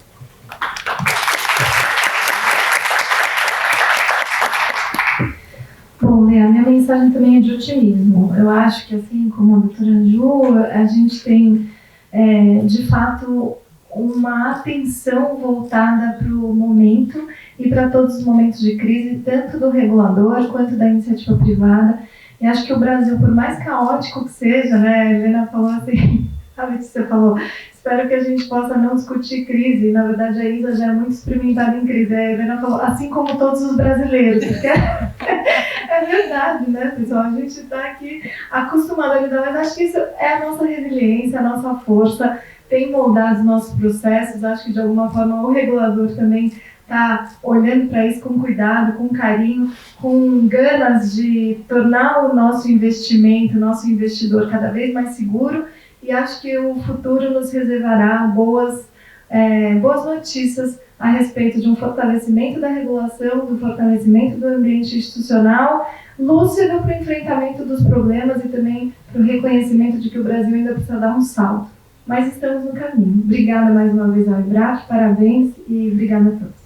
Speaker 4: Bom, a minha mensagem também é de otimismo. Eu acho que, assim como a doutora Ju, a gente tem, de fato, uma atenção voltada para o momento e para todos os momentos de crise, tanto do regulador quanto da iniciativa privada. E acho que o Brasil, por mais caótico que seja, né, a Helena falou assim, a Letícia falou, espero que a gente possa não discutir crise. Na verdade, a Isa já é muito experimentada em crise. A Helena falou, assim como todos os brasileiros, porque é verdade, né, pessoal? A gente está aqui acostumado a lidar, mas acho que isso é a nossa resiliência, a nossa força, tem moldado os nossos processos. Acho que de alguma forma o regulador também está olhando para isso com cuidado, com carinho, com ganas de tornar o nosso investimento, o nosso investidor cada vez mais seguro, e acho que o futuro nos reservará boas notícias a respeito de um fortalecimento da regulação, do fortalecimento do ambiente institucional, lúcido para o enfrentamento dos problemas e também para o reconhecimento de que o Brasil ainda precisa dar um salto. Mas estamos no caminho. Obrigada mais uma vez ao IBRAC, parabéns e obrigada a todos.